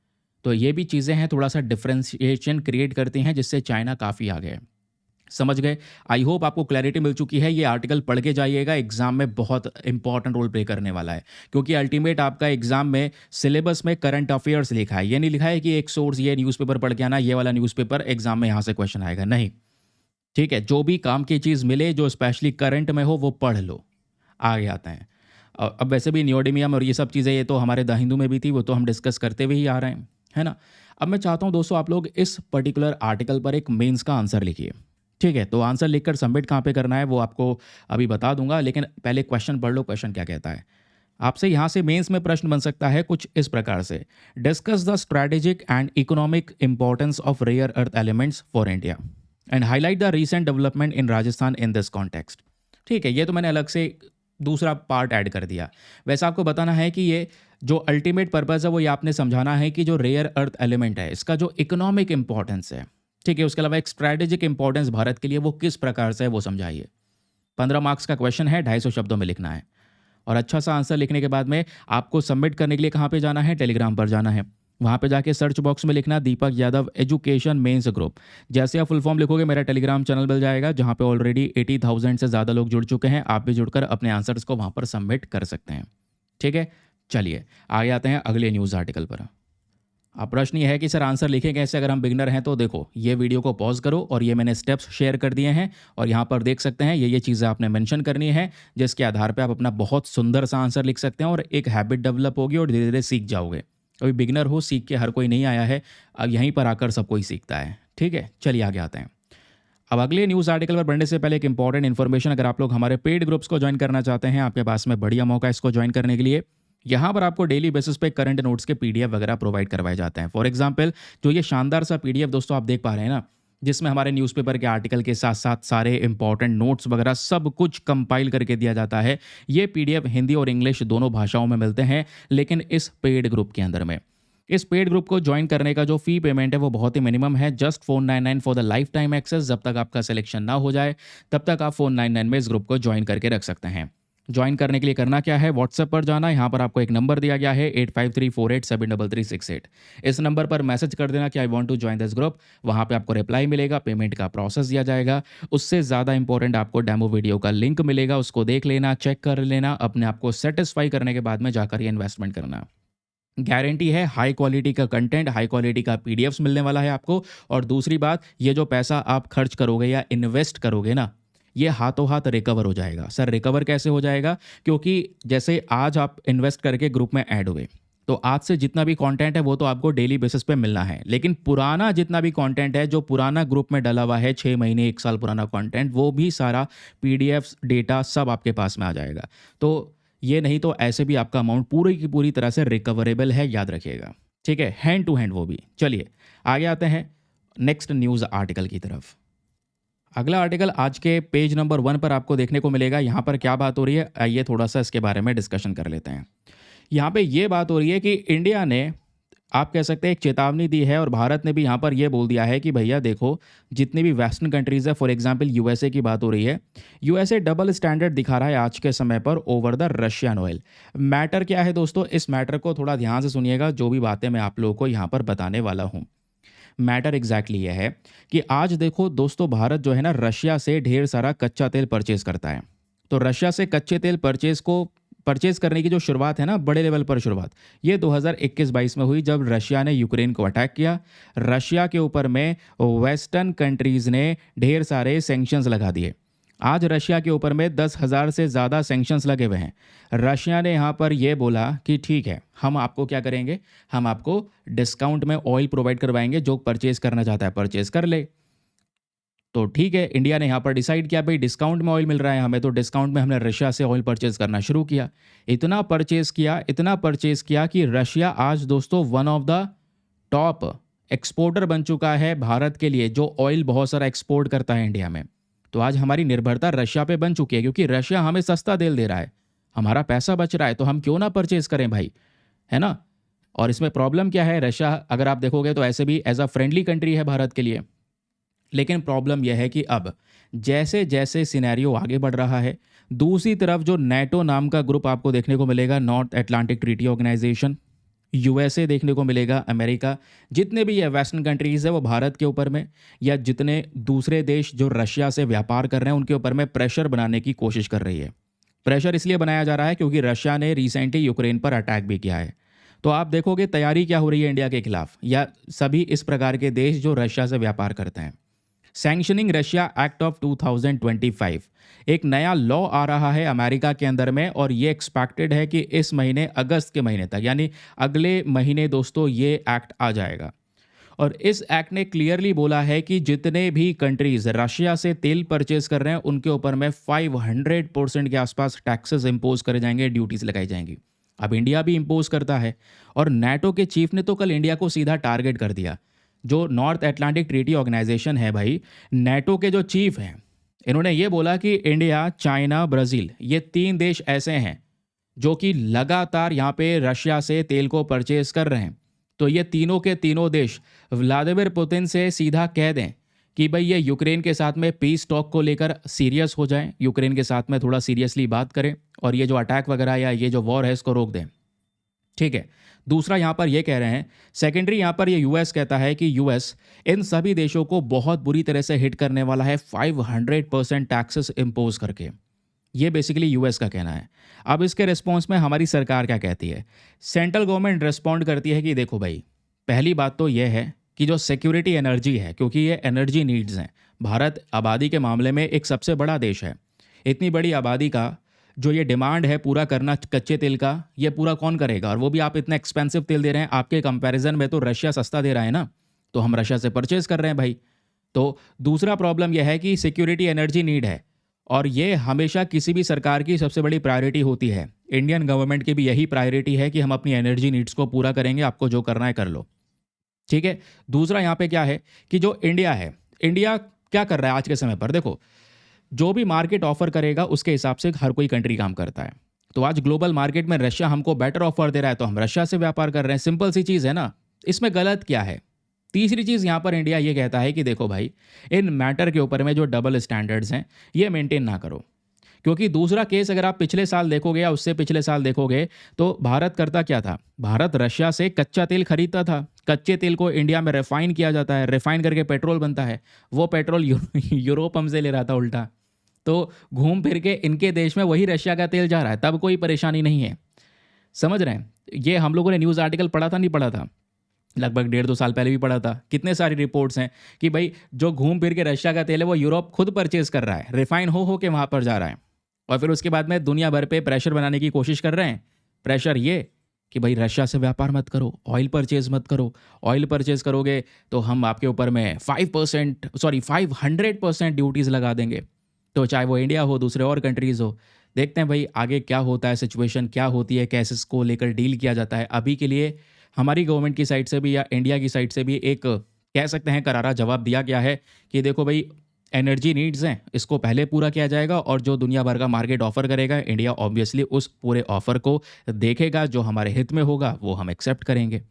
तो ये भी चीज़ें हैं, थोड़ा सा डिफरेंशिएशन क्रिएट करती हैं, जिससे चाइना काफ़ी आगे है। समझ गए? आई होप आपको क्लैरिटी मिल चुकी है। ये आर्टिकल पढ़ के जाइएगा, एग्जाम में बहुत इंपॉर्टेंट रोल प्ले करने वाला है। क्योंकि अल्टीमेट आपका एग्जाम में सिलेबस में करंट अफेयर्स लिखा है, ये नहीं लिखा है कि एक सोर्स ये न्यूज़पेपर पढ़ के आना, ये वाला न्यूज़पेपर एग्जाम में यहाँ से क्वेश्चन आएगा, नहीं। ठीक है, जो भी काम की चीज़ मिले, जो स्पेशली करंट में हो, वो पढ़ लो, आगे आते हैं। अब वैसे भी नियोडिमियम और ये सब चीज़ें, ये तो हमारे द हिंदू में भी थी, वो तो हम डिस्कस करते हुए ही आ रहे हैं, है ना। अब मैं चाहता हूँ दोस्तों आप लोग इस पर्टिकुलर आर्टिकल पर एक मेंस का आंसर लिखिए। ठीक है, तो आंसर लिखकर सबमिट कहाँ पे करना है वो आपको अभी बता दूंगा, लेकिन पहले क्वेश्चन पढ़ लो, क्वेश्चन क्या कहता है। आपसे यहाँ से मेंस में प्रश्न बन सकता है कुछ इस प्रकार से, discuss the strategic and economic importance of rare earth elements for India and highlight the recent development in Rajasthan in this context. ठीक है, ये तो मैंने अलग से दूसरा पार्ट ऐड कर दिया। वैसे आपको बताना है कि ये जो अल्टीमेट पर्पज़ है वो ये आपने समझाना है कि जो रेयर अर्थ एलिमेंट है इसका जो इकोनॉमिक इंपॉर्टेंस है, ठीक है, उसके अलावा एक स्ट्रैटेजिक इंपॉर्टेंस भारत के लिए वो किस प्रकार से है वो समझाइए। 15 मार्क्स का क्वेश्चन है, 250 शब्दों में लिखना है। और अच्छा सा आंसर लिखने के बाद में आपको सबमिट करने के लिए कहाँ पे जाना है, टेलीग्राम पर जाना है। वहाँ पे जाके सर्च बॉक्स में लिखना Deepak Yadav education mains group. जैसे आप फुल फॉर्म लिखोगे मेरा टेलीग्राम चैनल मिल जाएगा, जहाँ पे ऑलरेडी 80,000 से ज़्यादा लोग जुड़ चुके हैं। आप भी जुड़कर अपने आंसर्स को वहाँ पर सबमिट कर सकते हैं। ठीक है, चलिए आगे आते हैं अगले न्यूज़ आर्टिकल पर। अब प्रश्न ये है कि सर आंसर लिखें कैसे अगर हम बिगनर हैं, तो देखो ये वीडियो को पॉज करो और ये मैंने स्टेप्स शेयर कर दिए हैं और यहाँ पर देख सकते हैं ये चीज़ें आपने मेंशन करनी है, जिसके आधार पे आप अपना बहुत सुंदर सा आंसर लिख सकते हैं और एक हैबिट डेवलप होगी और धीरे धीरे सीख जाओगे। अभी बिगनर हो, सीख के हर कोई नहीं आया है, अब यहीं पर आकर सब कोई सीखता है। ठीक है, चलिए आगे आते हैं। अब अगले न्यूज़ आर्टिकल पर बढ़ने से पहले एक इंपॉर्टेंट इन्फॉर्मेशन, अगर आप लोग हमारे पेड ग्रुप्स को ज्वाइन करना चाहते हैं, आपके पास में बढ़िया मौका है इसको ज्वाइन करने के लिए। यहाँ पर आपको डेली बेसिस पे करंट नोट्स के पीडीएफ वगैरह प्रोवाइड करवाए जाते हैं। फॉर एग्जांपल जो ये शानदार सा पीडीएफ दोस्तों आप देख पा रहे हैं ना, जिसमें हमारे न्यूज़पेपर के आर्टिकल के साथ साथ सारे इंपॉर्टेंट नोट्स वगैरह सब कुछ कंपाइल करके दिया जाता है। ये पीडीएफ हिंदी और इंग्लिश दोनों भाषाओं में मिलते हैं, लेकिन इस पेड ग्रुप के अंदर में। इस पेड ग्रुप को ज्वाइन करने का जो फी पेमेंट है वो बहुत ही मिनिमम है, just 499 for the life time access. जब तक आपका सिलेक्शन ना हो जाए तब तक आप 499 में इस ग्रुप को ज्वाइन करके रख सकते हैं। ज्वाइन करने के लिए करना क्या है, व्हाट्सएप पर जाना, यहाँ पर आपको एक नंबर दिया गया है 8534873368। इस नंबर पर मैसेज कर देना कि I want to join this group. वहाँ पे आपको रिप्लाई मिलेगा, पेमेंट का प्रोसेस दिया जाएगा। उससे ज़्यादा इंपॉर्टेंट आपको डेमो वीडियो का लिंक मिलेगा, उसको देख लेना, चेक कर लेना, अपने आप को सेटिस्फाई करने के बाद में जाकर ये इन्वेस्टमेंट करना। गारंटी है हाई क्वालिटी का कंटेंट, हाई क्वालिटी का पीडीएफ्स मिलने वाला है आपको। और दूसरी बात, ये जो पैसा आप खर्च करोगे या इन्वेस्ट करोगे ना, ये हाथों हाथ रिकवर हो जाएगा। सर रिकवर कैसे हो जाएगा? क्योंकि जैसे आज आप इन्वेस्ट करके ग्रुप में ऐड हुए, तो आज से जितना भी कंटेंट है वो तो आपको डेली बेसिस पे मिलना है, लेकिन पुराना जितना भी कंटेंट है जो पुराना ग्रुप में डला हुआ है, 6 महीने 1 साल पुराना कंटेंट, वो भी सारा पीडीएफ्स डेटा सब आपके पास में आ जाएगा। तो ये नहीं तो ऐसे भी आपका अमाउंट पूरी की पूरी तरह से रिकवरेबल है, याद रखिएगा। ठीक है, हैंड टू हैंड वो भी। चलिए आगे आते हैं नेक्स्ट न्यूज़ आर्टिकल की तरफ। अगला आर्टिकल आज के पेज नंबर 1 पर आपको देखने को मिलेगा। यहाँ पर क्या बात हो रही है, आइए थोड़ा सा इसके बारे में डिस्कशन कर लेते हैं। यहाँ पे ये बात हो रही है कि इंडिया ने, आप कह सकते हैं, एक चेतावनी दी है और भारत ने भी यहाँ पर ये बोल दिया है कि भैया देखो, जितनी भी वेस्टर्न कंट्रीज़ है, फॉर एग्जांपल यूएसए की बात हो रही है, यूएसए डबल स्टैंडर्ड दिखा रहा है आज के समय पर over the Russian oil. Matter क्या है दोस्तों, इस मैटर को थोड़ा ध्यान से सुनिएगा, जो भी बातें मैं आप लोगों को यहाँ पर बताने वाला हूँ। मैटर एग्जैक्टली ये है कि आज देखो दोस्तों, भारत जो है ना, रशिया से ढेर सारा कच्चा तेल परचेज करता है। तो रशिया से कच्चे तेल परचेज करने की जो शुरुआत है ना, बड़े लेवल पर शुरुआत, ये 2021-22 में हुई, जब रशिया ने यूक्रेन को अटैक किया। रशिया के ऊपर में वेस्टर्न कंट्रीज़ ने ढेर सारे सैंक्शंस लगा दिए। आज रशिया के ऊपर में 10,000 से ज़्यादा सैंक्शंस लगे हुए हैं। रशिया ने यहाँ पर यह बोला कि ठीक है, हम आपको क्या करेंगे, हम आपको डिस्काउंट में ऑयल प्रोवाइड करवाएंगे, जो परचेज करना चाहता है परचेज कर ले। तो ठीक है, इंडिया ने यहाँ पर डिसाइड किया भाई डिस्काउंट में ऑयल मिल रहा है हमें, तो डिस्काउंट में हमने रशिया से ऑयल परचेज करना शुरू किया। इतना परचेज किया कि रशिया आज दोस्तों one of the top exporter बन चुका है भारत के लिए, जो ऑयल बहुत सारा एक्सपोर्ट करता है इंडिया में। तो आज हमारी निर्भरता रशिया पे बन चुकी है, क्योंकि रशिया हमें सस्ता तेल दे रहा है, हमारा पैसा बच रहा है, तो हम क्यों ना परचेज करें भाई, है ना। और इसमें प्रॉब्लम क्या है, रशिया अगर आप देखोगे तो ऐसे भी एज अ फ्रेंडली कंट्री है भारत के लिए, लेकिन प्रॉब्लम यह है कि अब जैसे जैसे सिनेरियो आगे बढ़ रहा है, दूसरी तरफ जो नेटो नाम का ग्रुप आपको देखने को मिलेगा, North Atlantic Treaty Organization, USA देखने को मिलेगा, अमेरिका, जितने भी ये वेस्टर्न कंट्रीज़ है वो भारत के ऊपर में, या जितने दूसरे देश जो रशिया से व्यापार कर रहे हैं उनके ऊपर में प्रेशर बनाने की कोशिश कर रही है। प्रेशर इसलिए बनाया जा रहा है क्योंकि रशिया ने रिसेंटली यूक्रेन पर अटैक भी किया है। तो आप देखोगे तैयारी क्या हो रही है इंडिया के खिलाफ, या सभी इस प्रकार के देश जो रशिया से व्यापार करते हैं। सैंक्शनिंग रशिया एक्ट ऑफ 2025, एक नया लॉ आ रहा है अमेरिका के अंदर में, और ये एक्सपेक्टेड है कि इस महीने अगस्त के महीने तक, यानी अगले महीने दोस्तों, ये एक्ट आ जाएगा। और इस एक्ट ने क्लियरली बोला है कि जितने भी कंट्रीज रशिया से तेल परचेज कर रहे हैं उनके ऊपर में 500% के आसपास टैक्सेस इंपोज करे जाएंगे, ड्यूटीज लगाई जाएंगी। अब इंडिया भी इंपोज करता है, और नाटो के चीफ ने तो कल इंडिया को सीधा टारगेट कर दिया। जो नॉर्थ अटलांटिक ट्रीटी ऑर्गेनाइजेशन है भाई, नाटो के जो चीफ हैं, इन्होंने ये बोला कि इंडिया, चाइना, ब्राज़ील, ये 3 देश ऐसे हैं जो कि लगातार यहाँ पे रशिया से तेल को परचेज कर रहे हैं। तो ये तीनों के तीनों देश व्लादिमीर पुतिन से सीधा कह दें कि भाई ये यूक्रेन के साथ में पीस टॉक को लेकर सीरियस हो जाएं, यूक्रेन के साथ में थोड़ा सीरियसली बात करें, और ये जो अटैक वगैरह या ये जो वॉर है इसको रोक दें। ठीक है, दूसरा यहाँ पर ये कह रहे हैं, सेकेंडरी यहाँ पर ये यूएस कहता है कि यूएस इन सभी देशों को बहुत बुरी तरह से हिट करने वाला है 500% टैक्सेस इम्पोज करके। ये बेसिकली यूएस का कहना है। अब इसके रिस्पॉन्स में हमारी सरकार क्या कहती है, सेंट्रल गवर्नमेंट रिस्पॉन्ड करती है कि देखो भाई, पहली बात तो यह है कि जो सिक्योरिटी एनर्जी है, क्योंकि ये एनर्जी नीड्स हैं, भारत आबादी के मामले में एक सबसे बड़ा देश है, इतनी बड़ी आबादी का जो ये डिमांड है पूरा करना कच्चे तेल का, ये पूरा कौन करेगा, और वो भी आप इतना एक्सपेंसिव तेल दे रहे हैं, आपके कंपैरिजन में तो रशिया सस्ता दे रहा है ना, तो हम रशिया से परचेज कर रहे हैं भाई। तो दूसरा प्रॉब्लम यह है कि सिक्योरिटी एनर्जी नीड है, और ये हमेशा किसी भी सरकार की सबसे बड़ी प्रायोरिटी होती है। इंडियन गवर्नमेंट की भी यही प्रायोरिटी है कि हम अपनी एनर्जी नीड्स को पूरा करेंगे, आपको जो करना है कर लो। ठीक है, दूसरा यहाँ पे क्या है कि जो इंडिया है, इंडिया क्या कर रहा है आज के समय पर, देखो जो भी मार्केट ऑफर करेगा उसके हिसाब से हर कोई कंट्री काम करता है। तो आज ग्लोबल मार्केट में रशिया हमको बेटर ऑफर दे रहा है, तो हम रशिया से व्यापार कर रहे हैं, सिंपल सी चीज़ है ना, इसमें गलत क्या है। तीसरी चीज़ यहाँ पर इंडिया ये कहता है कि देखो भाई, इन मैटर के ऊपर में जो डबल स्टैंडर्ड्स हैं ये मेंटेन ना करो, क्योंकि दूसरा केस अगर आप पिछले साल देखोगे या उससे पिछले साल देखोगे तो भारत करता क्या था, भारत रशिया से कच्चा तेल खरीदता था, कच्चे तेल को इंडिया में रिफाइन किया जाता है, रिफाइन करके पेट्रोल बनता है, वो पेट्रोल यूरोप हमसे ले रहा था उल्टा। तो घूम फिर के इनके देश में वही रशिया का तेल जा रहा है, तब कोई परेशानी नहीं है। समझ रहे हैं? ये हम लोगों ने न्यूज़ आर्टिकल पढ़ा था, नहीं पढ़ा था? लगभग 1.5-2 साल पहले भी पढ़ा था। कितने सारी रिपोर्ट्स हैं कि भाई जो घूम फिर के रशिया का तेल है वो यूरोप खुद परचेज़ कर रहा है, रिफाइन हो के वहाँ पर जा रहा है। और फिर उसके बाद में दुनिया भर पे प्रेशर बनाने की कोशिश कर रहे हैं। प्रेशर ये कि भाई रशिया से व्यापार मत करो, ऑयल परचेज़ मत करो। ऑयल परचेज़ करोगे तो हम आपके ऊपर में 5% सॉरी 500% ड्यूटीज़ लगा देंगे। तो चाहे वो इंडिया हो, दूसरे और कंट्रीज़ हो। देखते हैं भाई आगे क्या होता है, सिचुएशन क्या होती है, कैसे इसको लेकर डील किया जाता है। अभी के लिए हमारी गवर्नमेंट की साइड से भी या इंडिया की साइड से भी एक कह सकते हैं करारा जवाब दिया गया है कि देखो भाई एनर्जी नीड्स हैं, इसको पहले पूरा किया जाएगा और जो दुनिया भर का मार्केट ऑफर करेगा इंडिया ऑब्वियसली उस पूरे ऑफर को देखेगा, जो हमारे हित में होगा वो हम एक्सेप्ट करेंगे।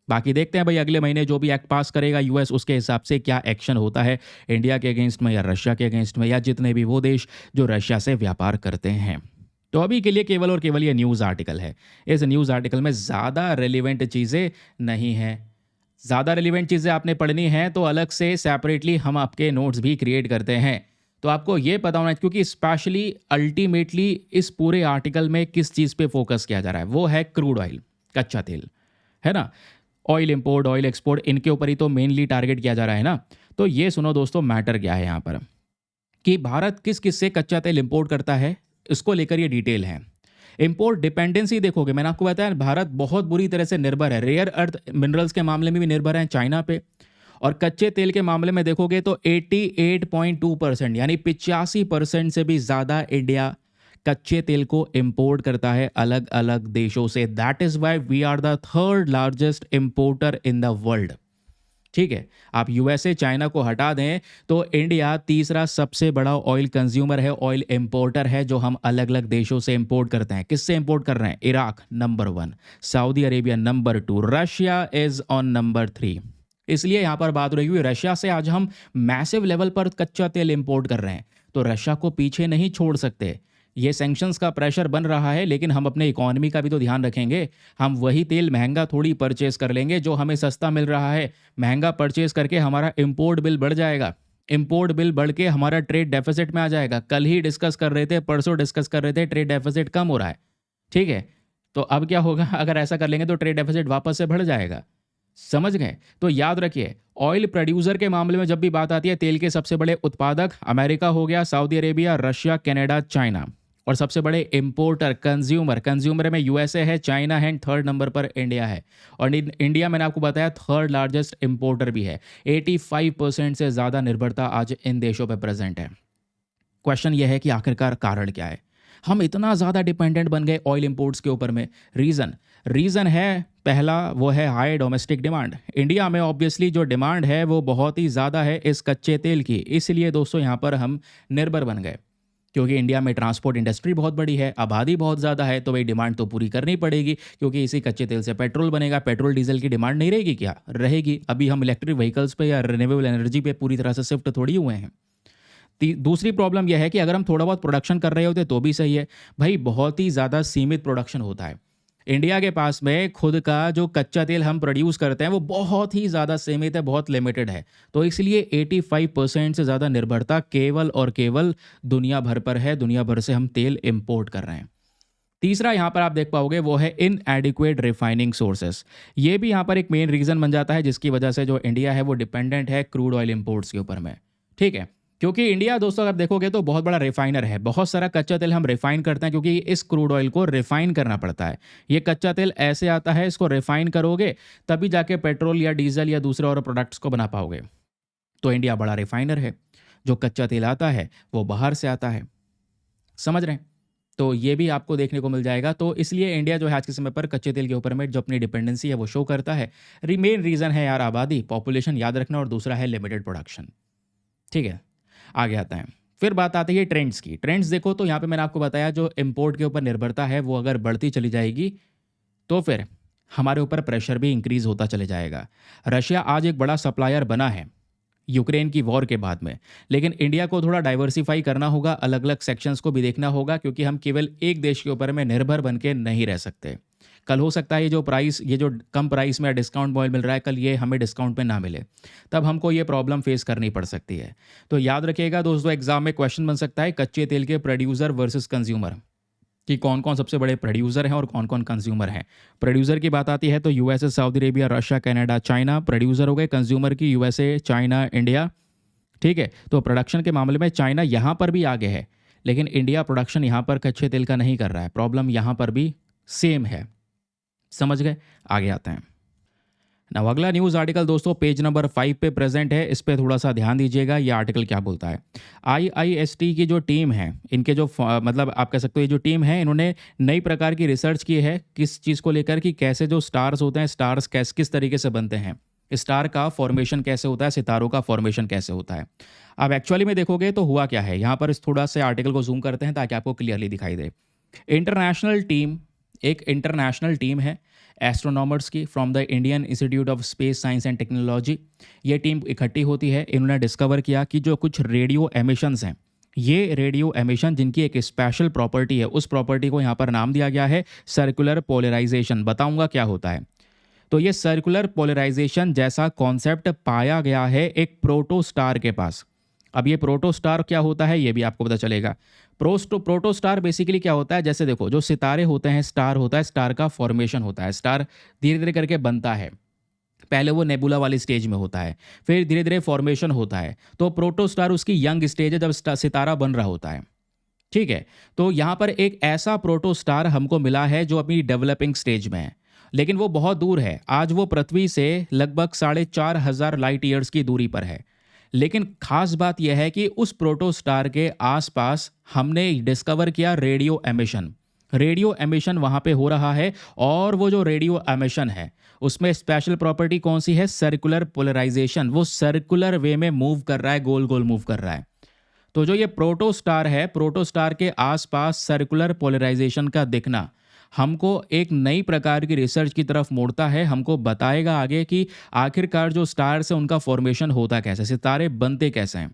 बाकी देखते हैं भाई अगले महीने जो भी एक्ट पास करेगा यूएस, उसके हिसाब से क्या एक्शन होता है इंडिया के अगेंस्ट में या रशिया के अगेंस्ट में या जितने भी वो देश जो रशिया से व्यापार करते हैं। तो अभी के लिए केवल और केवल ये न्यूज़ आर्टिकल है। इस न्यूज़ आर्टिकल में ज़्यादा रेलिवेंट चीज़ें नहीं हैं। ज़्यादा रेलिवेंट चीज़ें आपने पढ़नी हैं तो अलग से सेपरेटली हम आपके नोट्स भी क्रिएट करते हैं। तो आपको ये पता होना चाहिए क्योंकि स्पेशली अल्टीमेटली इस पूरे आर्टिकल में किस चीज़ पे फोकस किया जा रहा है, वो है क्रूड ऑयल, कच्चा तेल, है ना? ऑयल इंपोर्ट, ऑयल एक्सपोर्ट, इनके ऊपर ही तो मेनली टारगेट किया जा रहा है ना। तो ये सुनो दोस्तों, मैटर क्या है यहाँ पर कि भारत किस किस से कच्चा तेल इंपोर्ट करता है, इसको लेकर ये डिटेल है। इंपोर्ट डिपेंडेंसी देखोगे, मैंने आपको बताया भारत बहुत बुरी तरह से निर्भर है, रेयर अर्थ मिनरल्स के मामले में भी निर्भर है चाइना पे, और कच्चे तेल के मामले में देखोगे तो 88.2% यानी 85% से भी ज़्यादा इंडिया कच्चे तेल को इंपोर्ट करता है अलग अलग देशों से। That is why we are the third largest importer in the world. ठीक है, आप यूएसए चाइना को हटा दें तो इंडिया तीसरा सबसे बड़ा ऑयल कंज्यूमर है, ऑयल इंपोर्टर है, जो हम अलग अलग देशों से इंपोर्ट करते हैं। किससे इंपोर्ट कर रहे हैं? Iraq number 1, Saudi Arabia number 2, Russia is on number 3। इसलिए यहाँ पर बात हो रही है रशिया से आज हम मैसिव लेवल पर कच्चा तेल इंपोर्ट कर रहे हैं, तो रशिया को पीछे नहीं छोड़ सकते। ये सैंक्शंस का प्रेशर बन रहा है लेकिन हम अपने इकोनॉमी का भी तो ध्यान रखेंगे। हम वही तेल महंगा थोड़ी परचेस कर लेंगे जो हमें सस्ता मिल रहा है। महंगा परचेस करके हमारा इंपोर्ट बिल बढ़ जाएगा, इंपोर्ट बिल बढ़ के हमारा ट्रेड डेफिसिट में आ जाएगा। कल ही डिस्कस कर रहे थे, परसों डिस्कस कर रहे थे, ट्रेड डेफिसिट कम हो रहा है। ठीक है, तो अब क्या होगा? अगर ऐसा कर लेंगे तो ट्रेड डेफिसिट वापस से बढ़ जाएगा। समझ गए? तो याद रखिए, ऑयल प्रोड्यूसर के मामले में जब भी बात आती है, तेल के सबसे बड़े उत्पादक अमेरिका हो गया, Saudi Arabia, Russia, Canada, China, और सबसे बड़े इंपोर्टर कंज्यूमर में यूएसए है, चाइना है, थर्ड नंबर पर इंडिया है। और इंडिया मैंने आपको बताया थर्ड लार्जेस्ट इंपोर्टर भी है। 85% से ज़्यादा निर्भरता आज इन देशों पर प्रेजेंट है। क्वेश्चन यह है कि आखिरकार कारण क्या है? हम इतना ज़्यादा डिपेंडेंट बन गए ऑयल इंपोर्ट्स के ऊपर में। रीज़न है पहला, वो है हाई डोमेस्टिक डिमांड। इंडिया में ऑब्वियसली जो डिमांड है वो बहुत ही ज़्यादा है इस कच्चे तेल की, इसलिए दोस्तों यहाँ पर हम निर्भर बन गए। क्योंकि इंडिया में ट्रांसपोर्ट इंडस्ट्री बहुत बड़ी है, आबादी बहुत ज़्यादा है, तो भाई डिमांड तो पूरी करनी पड़ेगी, क्योंकि इसी कच्चे तेल से पेट्रोल बनेगा। पेट्रोल डीजल की डिमांड नहीं रहेगी क्या? रहेगी। अभी हम इलेक्ट्रिक व्हीकल्स पे या रिन्यूएबल एनर्जी पे पूरी तरह से शिफ्ट थोड़ी हुए हैं। दूसरी प्रॉब्लम यह है कि अगर हम थोड़ा बहुत प्रोडक्शन कर रहे होते तो भी सही है, भाई बहुत ही ज़्यादा सीमित प्रोडक्शन होता है। इंडिया के पास में खुद का जो कच्चा तेल हम प्रोड्यूस करते हैं वो बहुत ही ज़्यादा सीमित है, बहुत लिमिटेड है। तो इसलिए 85% से ज़्यादा निर्भरता केवल और केवल दुनिया भर पर है, दुनिया भर से हम तेल इंपोर्ट कर रहे हैं। तीसरा यहाँ पर आप देख पाओगे वो है इनएडिक्वेट रिफाइनिंग सोर्सेस। ये भी यहाँ पर एक मेन रीज़न बन जाता है जिसकी वजह से जो इंडिया है वो डिपेंडेंट है क्रूड ऑयल इंपोर्ट्स के ऊपर में। ठीक है, क्योंकि इंडिया दोस्तों अगर देखोगे तो बहुत बड़ा रिफाइनर है, बहुत सारा कच्चा तेल हम रिफाइन करते हैं क्योंकि इस क्रूड ऑयल को रिफाइन करना पड़ता है। ये कच्चा तेल ऐसे आता है, इसको रिफाइन करोगे तभी जाके पेट्रोल या डीजल या दूसरे और प्रोडक्ट्स को बना पाओगे। तो इंडिया बड़ा रिफाइनर है, जो कच्चा तेल आता है वो बाहर से आता है। समझ रहे हैं? तो ये भी आपको देखने को मिल जाएगा। तो इसलिए इंडिया जो है आज के समय पर कच्चे तेल के ऊपर में जो अपनी डिपेंडेंसी है वो शो करता है। मेन रीज़न है यार आबादी, पॉपुलेशन याद रखना, और दूसरा है लिमिटेड प्रोडक्शन। ठीक है, आगे आता है। फिर बात आती है ट्रेंड्स की। ट्रेंड्स देखो तो यहाँ पे मैंने आपको बताया जो इंपोर्ट के ऊपर निर्भरता है वो अगर बढ़ती चली जाएगी तो फिर हमारे ऊपर प्रेशर भी इंक्रीज होता चले जाएगा। रशिया आज एक बड़ा सप्लायर बना है यूक्रेन की वॉर के बाद में, लेकिन इंडिया को थोड़ा डाइवर्सिफाई करना होगा, अलग अलग सेक्शंस को भी देखना होगा, क्योंकि हम केवल एक देश के ऊपर में निर्भर बन के नहीं रह सकते। कल हो सकता है ये जो कम प्राइस में डिस्काउंट ऑयल मिल रहा है, कल ये हमें डिस्काउंट में ना मिले, तब हमको ये प्रॉब्लम फेस करनी पड़ सकती है। तो याद रखिएगा दोस्तों, एग्जाम में क्वेश्चन बन सकता है कच्चे तेल के प्रोड्यूसर वर्सेस कंज्यूमर। कि कौन कौन सबसे बड़े प्रोड्यूसर हैं और कौन कौन कंज्यूमर हैं। प्रोड्यूसर की बात आती है तो USA, Saudi Arabia, Russia, Canada, China producer हो गए। कंज्यूमर की यूएसए, चाइना, इंडिया। ठीक है, तो प्रोडक्शन के मामले में चाइना यहाँ पर भी आगे है, लेकिन इंडिया प्रोडक्शन यहाँ पर कच्चे तेल का नहीं कर रहा है। प्रॉब्लम यहाँ पर भी सेम है। समझ गए? आगे आते हैं। ना अगला न्यूज़ आर्टिकल दोस्तों पेज नंबर 5 पे प्रेजेंट है। इस पे थोड़ा सा ध्यान दीजिएगा, ये आर्टिकल क्या बोलता है। आईआईएसटी की जो टीम है, इनके जो मतलब आप कह सकते हो ये जो टीम है, इन्होंने नई प्रकार की रिसर्च की है किस चीज़ को लेकर कि कैसे जो स्टार्स होते हैं, स्टार्स किस तरीके से बनते हैं, स्टार का फॉर्मेशन कैसे होता है, सितारों का फॉर्मेशन कैसे होता है। अब एक्चुअली में देखोगे तो हुआ क्या है, यहाँ पर इस थोड़ा से आर्टिकल को जूम करते हैं ताकि आपको क्लियरली दिखाई दे। इंटरनेशनल टीम, एक इंटरनेशनल टीम है एस्ट्रोनॉमर्स की from the Indian institute of space science and technology. ये टीम इकट्ठी होती है। इन्होंने डिस्कवर किया कि जो कुछ रेडियो एमिशंस हैं, ये रेडियो एमिशन जिनकी एक स्पेशल प्रॉपर्टी है, उस प्रॉपर्टी को यहाँ पर नाम दिया गया है सर्कुलर पोलराइजेशन। बताऊंगा क्या होता है। तो ये सर्कुलर पोलराइजेशन जैसा कॉन्सेप्ट पाया गया है एक प्रोटोस्टार के पास। अब ये प्रोटोस्टार क्या होता है ये भी आपको पता चलेगा। प्रोटोस्टार बेसिकली क्या होता है, जैसे देखो जो सितारे होते हैं, स्टार होता है, स्टार का फॉर्मेशन होता है, स्टार धीरे धीरे करके बनता है। पहले वो नेबुला वाली स्टेज में होता है, फिर धीरे धीरे फॉर्मेशन होता है। तो प्रोटोस्टार उसकी यंग स्टेज है जब सितारा बन रहा होता है। ठीक है, तो यहाँ पर एक ऐसा प्रोटोस्टार हमको मिला है जो अपनी डेवलपिंग स्टेज में है, लेकिन वो बहुत दूर है। आज वो पृथ्वी से लगभग 4,500 लाइट ईयर्स की दूरी पर है। लेकिन खास बात यह है कि उस प्रोटोस्टार के आसपास हमने डिस्कवर किया रेडियो एमिशन। रेडियो एमिशन वहाँ पे हो रहा है, और वो जो रेडियो एमिशन है उसमें स्पेशल प्रॉपर्टी कौन सी है, सर्कुलर पोलराइजेशन। वो सर्कुलर वे में मूव कर रहा है, गोल गोल मूव कर रहा है। तो जो ये प्रोटोस्टार है, प्रोटोस्टार के आसपास सर्कुलर पोलराइजेशन का दिखना हमको एक नई प्रकार की रिसर्च की तरफ मोड़ता है। हमको बताएगा आगे कि आखिरकार जो स्टार्स है उनका फॉर्मेशन होता कैसे, सितारे बनते कैसे हैं।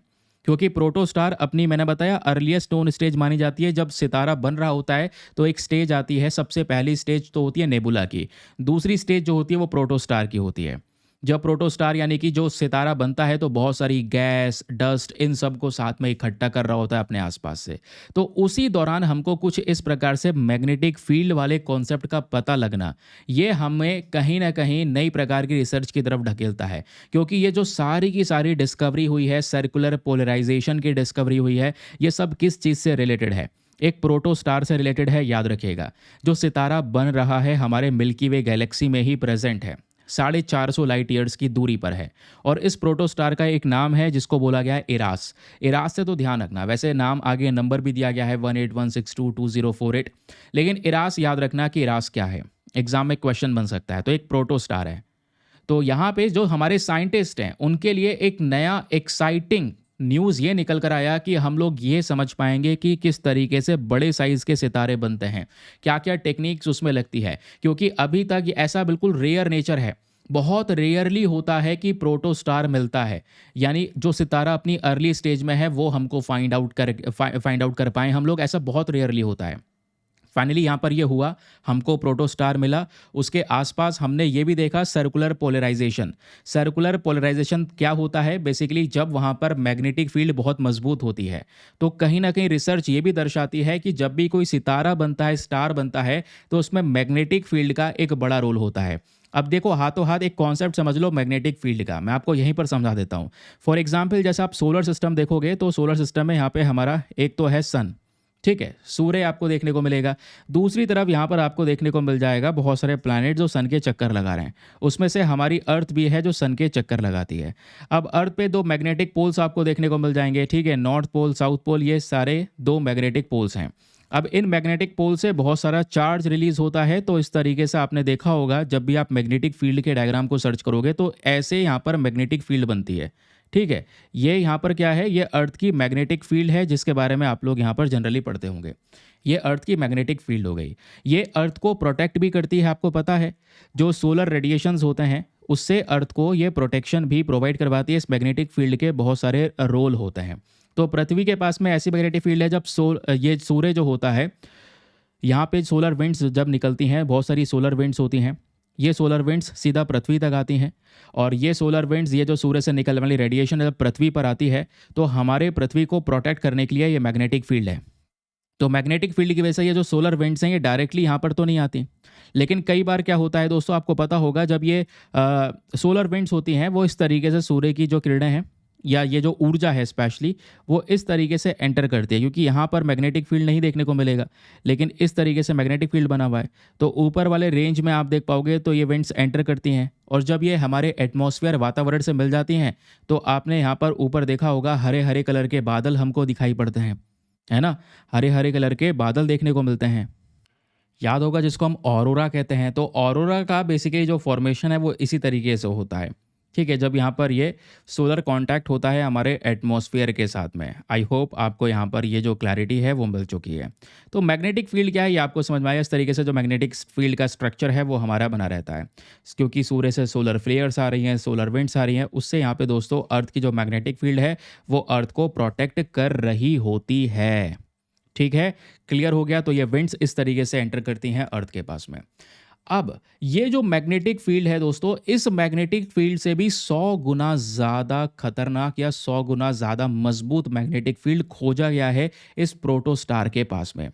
क्योंकि प्रोटोस्टार अपनी, मैंने बताया, अर्लीस्ट नोन स्टेज मानी जाती है। जब सितारा बन रहा होता है तो एक स्टेज आती है, सबसे पहली स्टेज तो होती है नेबुला की, दूसरी स्टेज जो होती है वो प्रोटोस्टार की होती है। जब प्रोटोस्टार यानी कि जो सितारा बनता है तो बहुत सारी गैस, डस्ट, इन सब को साथ में इकट्ठा कर रहा होता है अपने आसपास से। तो उसी दौरान हमको कुछ इस प्रकार से मैग्नेटिक फील्ड वाले कॉन्सेप्ट का पता लगना, ये हमें कहीं ना कहीं नई प्रकार की रिसर्च की तरफ ढकेलता है। क्योंकि ये जो सारी की सारी डिस्कवरी हुई है, सर्कुलर पोलराइजेशन की डिस्कवरी हुई है, ये सब किस चीज़ से रिलेटेड है, एक प्रोटोस्टार से रिलेटेड है। याद रखिएगा, जो सितारा बन रहा है हमारे मिल्की वे गैलेक्सी में ही प्रेजेंट है, 450 लाइट ईयर्स की दूरी पर है। और इस प्रोटोस्टार का एक नाम है जिसको बोला गया है इरास। इरास से तो ध्यान रखना, वैसे नाम आगे नंबर भी दिया गया है 1816222048, लेकिन इरास याद रखना कि इरास क्या है, एग्जाम में क्वेश्चन बन सकता है। तो एक प्रोटोस्टार है। तो यहाँ पे जो हमारे साइंटिस्ट हैं उनके लिए एक नया एक्साइटिंग न्यूज़ ये निकल कर आया कि हम लोग ये समझ पाएंगे कि किस तरीके से बड़े साइज़ के सितारे बनते हैं, क्या क्या टेक्निक्स उसमें लगती है। क्योंकि अभी तक ऐसा बिल्कुल रेयर नेचर है, बहुत रेयरली होता है कि प्रोटोस्टार मिलता है, यानी जो सितारा अपनी अर्ली स्टेज में है वो हमको फाइंड आउट कर पाएँ हम लोग, ऐसा बहुत रेयरली होता है। फाइनली यहाँ पर ये हुआ, हमको प्रोटोस्टार मिला। उसके आसपास हमने ये भी देखा सर्कुलर पोलराइजेशन। सर्कुलर पोलराइजेशन क्या होता है, बेसिकली जब वहाँ पर मैग्नेटिक फील्ड बहुत मजबूत होती है। तो कहीं ना कहीं रिसर्च ये भी दर्शाती है कि जब भी कोई सितारा बनता है, स्टार बनता है, तो उसमें मैग्नेटिक फील्ड का एक बड़ा रोल होता है। अब देखो, हाथों हाथ एक कॉन्सेप्ट समझ लो मैग्नेटिक फील्ड का, मैं आपको यहीं पर समझा देता हूँ। फॉर एग्जाम्पल, जैसे आप सोलर सिस्टम देखोगे तो सोलर सिस्टम में यहाँ पे हमारा एक तो है सन, ठीक है, सूर्य आपको देखने को मिलेगा। दूसरी तरफ यहाँ पर आपको देखने को मिल जाएगा बहुत सारे प्लैनेट जो सन के चक्कर लगा रहे हैं। उसमें से हमारी अर्थ भी है जो सन के चक्कर लगाती है। अब अर्थ पे दो मैग्नेटिक पोल्स आपको देखने को मिल जाएंगे, ठीक है, नॉर्थ पोल, साउथ पोल, ये सारे दो मैग्नेटिक पोल्स हैं। अब इन मैग्नेटिक पोल से बहुत सारा चार्ज रिलीज होता है। तो इस तरीके से आपने देखा होगा, जब भी आप मैग्नेटिक फील्ड के डायग्राम को सर्च करोगे तो ऐसे यहाँ पर मैग्नेटिक फील्ड बनती है। ठीक है, ये यहाँ पर क्या है, ये अर्थ की मैग्नेटिक फील्ड है जिसके बारे में आप लोग यहाँ पर जनरली पढ़ते होंगे। ये अर्थ की मैग्नेटिक फील्ड हो गई। ये अर्थ को प्रोटेक्ट भी करती है, आपको पता है, जो सोलर रेडिएशंस होते हैं उससे अर्थ को ये प्रोटेक्शन भी प्रोवाइड करवाती है। इस मैग्नेटिक फील्ड के बहुत सारे रोल होते हैं। तो पृथ्वी के पास में ऐसी मैग्नेटिक फील्ड है, जब ये सूर्य जो होता है, यहाँ पे सोलर विंड्स जब निकलती हैं, बहुत सारी सोलर विंड्स होती हैं, ये सोलर विंड्स सीधा पृथ्वी तक आती हैं। और ये सोलर विंड्स, ये जो सूर्य से निकलने वाली रेडिएशन जब पृथ्वी पर आती है तो हमारे पृथ्वी को प्रोटेक्ट करने के लिए ये मैग्नेटिक फील्ड है। तो मैग्नेटिक फील्ड की वजह से ये जो सोलर विंड्स हैं ये डायरेक्टली यहाँ पर तो नहीं आती, लेकिन कई बार क्या होता है दोस्तों, आपको पता होगा, जब ये सोलर विंड्स होती हैं वो इस तरीके से सूर्य की जो किरणें हैं या ये जो ऊर्जा है स्पेशली, वो इस तरीके से एंटर करती है, क्योंकि यहाँ पर मैग्नेटिक फील्ड नहीं देखने को मिलेगा, लेकिन इस तरीके से मैग्नेटिक फील्ड बना हुआ है। तो ऊपर वाले रेंज में आप देख पाओगे तो ये विंड्स एंटर करती हैं, और जब ये हमारे एटमॉस्फेयर वातावरण से मिल जाती हैं तो आपने यहाँ पर ऊपर देखा होगा हरे हरे कलर के बादल हमको दिखाई पड़ते हैं, है ना। हरे हरे कलर के बादल देखने को मिलते हैं, याद होगा, जिसको हम ऑरोरा कहते हैं। तो ऑरोरा का बेसिकली जो फॉर्मेशन है वो इसी तरीके से होता है, ठीक है, जब यहाँ पर ये सोलर कांटेक्ट होता है हमारे एटमॉस्फेयर के साथ में। आई होप आपको यहाँ पर ये जो क्लैरिटी है वो मिल चुकी है। तो मैग्नेटिक फील्ड क्या है ये आपको समझ में आया। इस तरीके से जो मैग्नेटिक फील्ड का स्ट्रक्चर है वो हमारा बना रहता है, क्योंकि सूर्य से सोलर फ्लेयर्स आ रही हैं, सोलर विंड्स आ रही हैं, उससे यहाँ पे दोस्तों अर्थ की जो मैग्नेटिक फील्ड है वो अर्थ को प्रोटेक्ट कर रही होती है। ठीक है, क्लियर हो गया। तो ये विंड्स इस तरीके से एंटर करती हैं अर्थ के पास में। अब ये जो मैग्नेटिक फील्ड है दोस्तों, इस मैग्नेटिक फील्ड से भी 100 गुना ज़्यादा खतरनाक या 100 गुना ज़्यादा मजबूत मैग्नेटिक फील्ड खोजा गया है इस प्रोटोस्टार के पास में।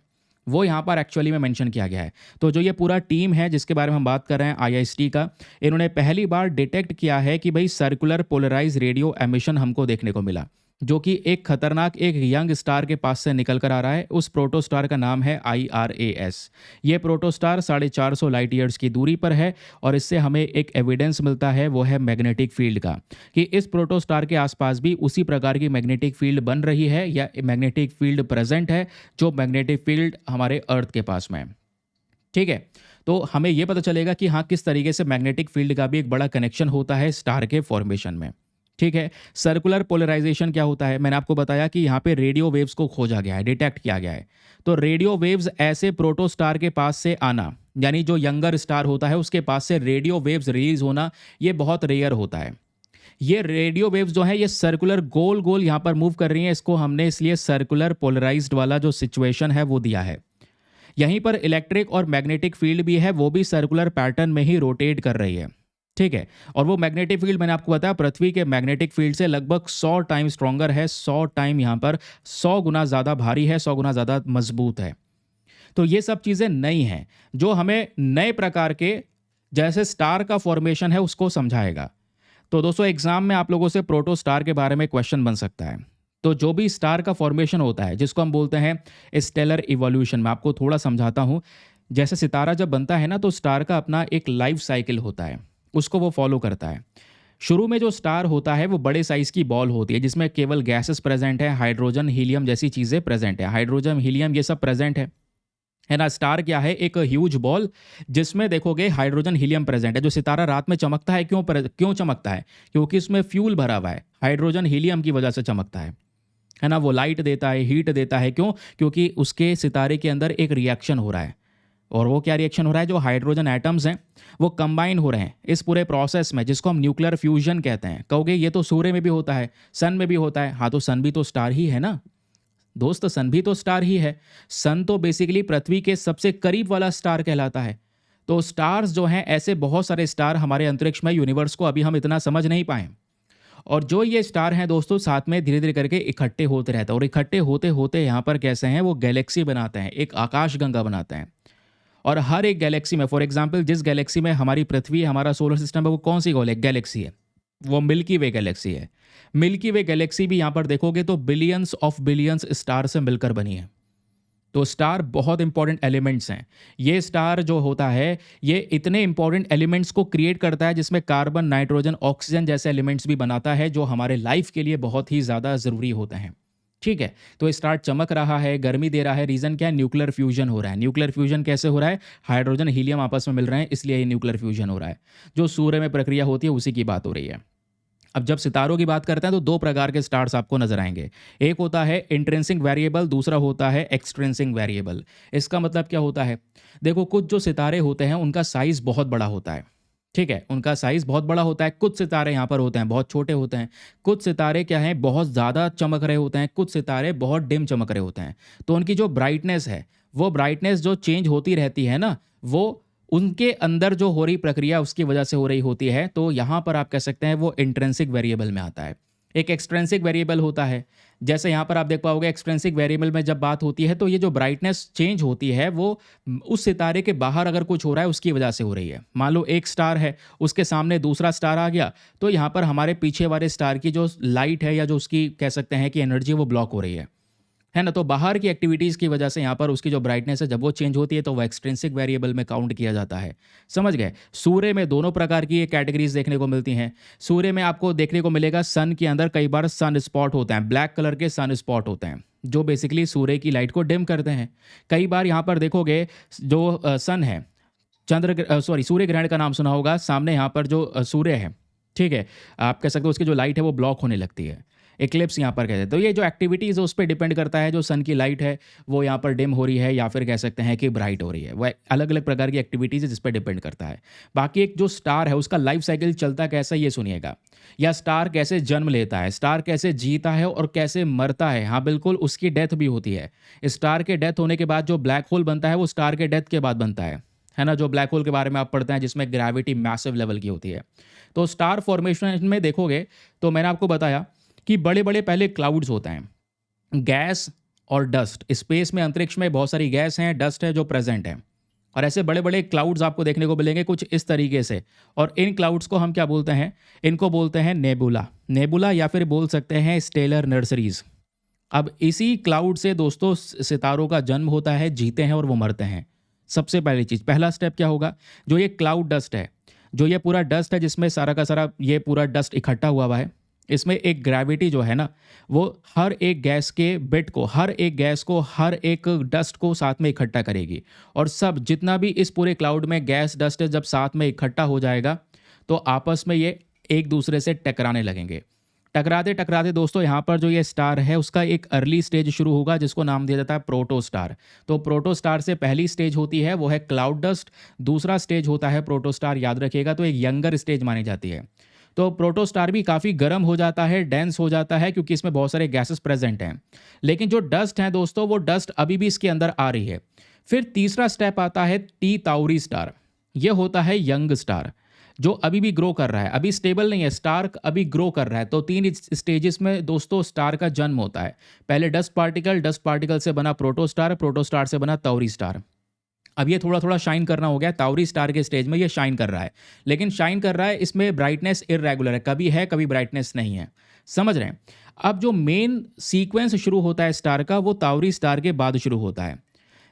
वो यहाँ पर एक्चुअली में मेंशन किया गया है। तो जो ये पूरा टीम है जिसके बारे में हम बात कर रहे हैं आईआईएसटी का, इन्होंने पहली बार डिटेक्ट किया है कि भाई सर्कुलर पोलराइज रेडियो एमिशन हमको देखने को मिला, जो कि एक खतरनाक एक यंग स्टार के पास से निकल कर आ रहा है। उस प्रोटोस्टार का नाम है IRAS। ये प्रोटोस्टार 450 लाइट ईयर्स की दूरी पर है, और इससे हमें एक एविडेंस मिलता है, वो है मैग्नेटिक फील्ड का, कि इस प्रोटोस्टार के आसपास भी उसी प्रकार की मैग्नेटिक फील्ड बन रही है या मैग्नेटिक फील्ड प्रेजेंट है, जो मैग्नेटिक फील्ड हमारे अर्थ के पास में है। ठीक है, तो हमें यह पता चलेगा कि हाँ, किस तरीके से मैग्नेटिक फील्ड का भी एक बड़ा कनेक्शन होता है स्टार के फॉर्मेशन में। ठीक है, सर्कुलर पोलराइजेशन क्या होता है, मैंने आपको बताया कि यहाँ पे रेडियो वेव्स को खोजा गया है, डिटेक्ट किया गया है। तो रेडियो वेव्स ऐसे प्रोटोस्टार के पास से आना, यानी जो यंगर स्टार होता है उसके पास से रेडियो वेव्स रिलीज होना, ये बहुत रेयर होता है। ये रेडियो वेव्स जो है ये सर्कुलर गोल गोल यहाँ पर मूव कर रही हैं, इसको हमने इसलिए सर्कुलर पोलराइज्ड वाला जो सिचुएशन है वो दिया है। यहीं पर इलेक्ट्रिक और मैग्नेटिक फील्ड भी है, वो भी सर्कुलर पैटर्न में ही रोटेट कर रही है। ठीक है, और वो मैग्नेटिक फील्ड मैंने आपको बताया पृथ्वी के मैग्नेटिक फील्ड से लगभग 100 टाइम स्ट्रॉन्गर है, 100 टाइम यहाँ पर 100 गुना ज़्यादा भारी है, 100 गुना ज़्यादा मजबूत है। तो ये सब चीज़ें नई हैं जो हमें नए प्रकार के जैसे स्टार का फॉर्मेशन है उसको समझाएगा। तो दोस्तों एग्जाम में आप लोगों से प्रोटोस्टार के बारे में क्वेश्चन बन सकता है। तो जो भी स्टार का फॉर्मेशन होता है जिसको हम बोलते हैं स्टेलर इवोल्यूशन, मैं आपको थोड़ा समझाता हूँ। जैसे सितारा जब बनता है ना, तो स्टार का अपना एक लाइफ साइकिल होता है, उसको वो फॉलो करता है। शुरू में जो स्टार होता है वो बड़े साइज की बॉल होती है जिसमें केवल गैसेस प्रेजेंट है, हाइड्रोजन हीलियम जैसी चीज़ें प्रेजेंट है, हाइड्रोजन हीलियम ये सब प्रेजेंट है ना। स्टार क्या है, एक ह्यूज बॉल जिसमें देखोगे हाइड्रोजन हीलियम प्रेजेंट है। जो सितारा रात में चमकता है, क्यों चमकता है, क्योंकि उसमें फ्यूल भरा हुआ है, हाइड्रोजन हीलियम की वजह से चमकता है ना। वो लाइट देता है, हीट देता है, क्यों, क्योंकि उसके सितारे के अंदर एक रिएक्शन हो रहा है। और वो क्या रिएक्शन हो रहा है, जो हाइड्रोजन एटम्स हैं वो कंबाइन हो रहे हैं इस पूरे प्रोसेस में, जिसको हम न्यूक्लियर फ्यूजन कहते हैं। कहोगे ये तो सूर्य में भी होता है, सन में भी होता है। हाँ, तो सन भी तो स्टार ही है ना दोस्त, सन भी तो स्टार ही है। सन तो बेसिकली पृथ्वी के सबसे करीब वाला स्टार कहलाता है। तो स्टार्स जो हैं, ऐसे बहुत सारे स्टार हमारे अंतरिक्ष में, यूनिवर्स को अभी हम इतना समझ नहीं पाए। और जो ये स्टार हैं दोस्तों, साथ में धीरे धीरे करके इकट्ठे होते रहते हैं, और इकट्ठे होते होते यहाँ पर कैसे हैं, वो गैलेक्सी बनाते हैं, एक आकाश गंगा बनाते हैं। और हर एक गैलेक्सी में, फॉर एग्जाम्पल जिस गैलेक्सी में हमारी पृथ्वी, हमारा सोलर सिस्टम है, वो कौन सी गैलेक्सी है, वो मिल्की वे गैलेक्सी है। मिल्की वे गैलेक्सी भी यहाँ पर देखोगे तो बिलियंस ऑफ बिलियंस स्टार से मिलकर बनी है। तो स्टार बहुत इंपॉर्टेंट एलिमेंट्स हैं। ये स्टार जो होता है ये इतने इंपॉर्टेंट एलिमेंट्स को क्रिएट करता है, जिसमें कार्बन, नाइट्रोजन, ऑक्सीजन जैसे एलिमेंट्स भी बनाता है, जो हमारे लाइफ के लिए बहुत ही ज़्यादा ज़रूरी होते हैं। ठीक है, तो स्टार चमक रहा है, गर्मी दे रहा है, रीज़न क्या है, न्यूक्लियर फ्यूजन हो रहा है। न्यूक्लियर फ्यूजन कैसे हो रहा है, हाइड्रोजन हीलियम आपस में मिल रहे हैं, इसलिए ये न्यूक्लियर फ्यूजन हो रहा है। जो सूर्य में प्रक्रिया होती है उसी की बात हो रही है। अब जब सितारों की बात करते हैं तो दो प्रकार के स्टार्स आपको नजर आएंगे। एक होता है इंट्रिंसिक वेरिएबल, दूसरा होता है एक्सट्रिंसिक वेरिएबल। इसका मतलब क्या होता है, देखो कुछ जो सितारे होते हैं उनका साइज बहुत बड़ा होता है। ठीक है, उनका साइज बहुत बड़ा होता है। कुछ सितारे यहाँ पर होते हैं बहुत छोटे होते हैं। कुछ सितारे क्या हैं, बहुत ज़्यादा चमक रहे होते हैं। कुछ सितारे बहुत डिम चमक रहे होते हैं। तो उनकी जो ब्राइटनेस है, वो ब्राइटनेस जो चेंज होती रहती है ना, वो उनके अंदर जो हो रही प्रक्रिया उसकी वजह से हो रही होती है। तो यहाँ पर आप कह सकते हैं वो इंट्रिंसिक वेरिएबल में आता है। एक एक्सट्रिंसिक वेरिएबल होता है। जैसे यहाँ पर आप देख पाओगे एक्सट्रिंसिक वेरिएबल में जब बात होती है तो ये जो ब्राइटनेस चेंज होती है वो उस सितारे के बाहर अगर कुछ हो रहा है उसकी वजह से हो रही है। मान लो एक स्टार है, उसके सामने दूसरा स्टार आ गया, तो यहाँ पर हमारे पीछे वाले स्टार की जो लाइट है या जो उसकी कह सकते हैं कि एनर्जी वो ब्लॉक हो रही है ना। तो बाहर की एक्टिविटीज़ की वजह से यहाँ पर उसकी जो ब्राइटनेस है जब वो चेंज होती है तो वो एक्सट्रिंसिक वेरिएबल में काउंट किया जाता है। समझ गए। सूर्य में दोनों प्रकार की ये कैटेगरीज देखने को मिलती हैं। सूर्य में आपको देखने को मिलेगा सन के अंदर कई बार सन स्पॉट होते हैं, ब्लैक कलर के सन स्पॉट होते हैं जो बेसिकली सूर्य की लाइट को डिम करते हैं। कई बार यहाँ पर देखोगे जो सन है, सूर्य ग्रहण का नाम सुना होगा, सामने यहाँ पर जो सूर्य है, ठीक है, आप कह सकते हो उसकी जो लाइट है वो ब्लॉक होने लगती है, एक्लिप्स यहाँ पर कहते हैं। तो ये जो एक्टिविटीज़ है उस पर डिपेंड करता है, जो सन की लाइट है वो यहाँ पर डिम हो रही है या फिर कह सकते हैं कि ब्राइट हो रही है। वह अलग अलग प्रकार की एक्टिविटीज़ है जिस पर डिपेंड करता है। बाकी एक जो स्टार है उसका लाइफ साइकिल चलता कैसा ये सुनिएगा, या स्टार कैसे जन्म लेता है, स्टार कैसे जीता है और कैसे मरता है। हाँ बिल्कुल, उसकी डेथ भी होती है। स्टार के डेथ होने के बाद जो ब्लैक होल बनता है वो स्टार के डेथ के बाद बनता है ना। जो ब्लैक होल के बारे में आप पढ़ते हैं जिसमें ग्रेविटी मैसिव लेवल की होती है। तो स्टार फॉर्मेशन में देखोगे तो मैंने आपको बताया कि बड़े बड़े पहले क्लाउड्स होते हैं, गैस और डस्ट। स्पेस में, अंतरिक्ष में बहुत सारी गैस हैं, डस्ट है जो प्रेजेंट है, और ऐसे बड़े बड़े क्लाउड्स आपको देखने को मिलेंगे कुछ इस तरीके से। और इन क्लाउड्स को हम क्या बोलते हैं, इनको बोलते हैं नेबुला। नेबुला या फिर बोल सकते हैं स्टेलर नर्सरीज। अब इसी क्लाउड से दोस्तों सितारों का जन्म होता है, जीते हैं और वो मरते हैं। सबसे पहली चीज़, पहला स्टेप क्या होगा, जो ये क्लाउड डस्ट है, जो ये पूरा डस्ट है जिसमें सारा का सारा ये पूरा डस्ट इकट्ठा हुआ है, इसमें एक ग्रेविटी जो है ना वो हर एक गैस के बिट को, हर एक गैस को, हर एक डस्ट को साथ में इकट्ठा करेगी। और सब जितना भी इस पूरे क्लाउड में गैस डस्ट है जब साथ में इकट्ठा हो जाएगा तो आपस में ये एक दूसरे से टकराने लगेंगे। टकराते टकराते दोस्तों यहाँ पर जो ये स्टार है उसका एक अर्ली स्टेज शुरू होगा जिसको नाम दिया जाता है प्रोटो स्टार। तो प्रोटो स्टार से पहली स्टेज होती है वो है क्लाउड डस्ट, दूसरा स्टेज होता है प्रोटो स्टार, याद रखिएगा, तो एक यंगर स्टेज मानी जाती है। तो प्रोटो स्टार भी काफ़ी गर्म हो जाता है, डेंस हो जाता है, क्योंकि इसमें बहुत सारे गैसेस प्रेजेंट हैं। लेकिन जो डस्ट है दोस्तों वो डस्ट अभी भी इसके अंदर आ रही है। फिर तीसरा स्टेप आता है टी ताउरी स्टार। ये होता है यंग स्टार जो अभी भी ग्रो कर रहा है, अभी स्टेबल नहीं है, स्टार अभी ग्रो कर रहा है। तो तीन स्टेजेस में दोस्तों स्टार का जन्म होता है। पहले डस्ट पार्टिकल, डस्ट पार्टिकल से बना प्रोटो स्टार, प्रोटो स्टार से बना ताउरी स्टार। अब ये थोड़ा थोड़ा शाइन करना हो गया, ताउरी स्टार के स्टेज में ये शाइन कर रहा है, लेकिन शाइन कर रहा है इसमें ब्राइटनेस इरेगुलर है, कभी ब्राइटनेस नहीं है। समझ रहे हैं। अब जो मेन सीक्वेंस शुरू होता है स्टार का वो ताउरी स्टार के बाद शुरू होता है।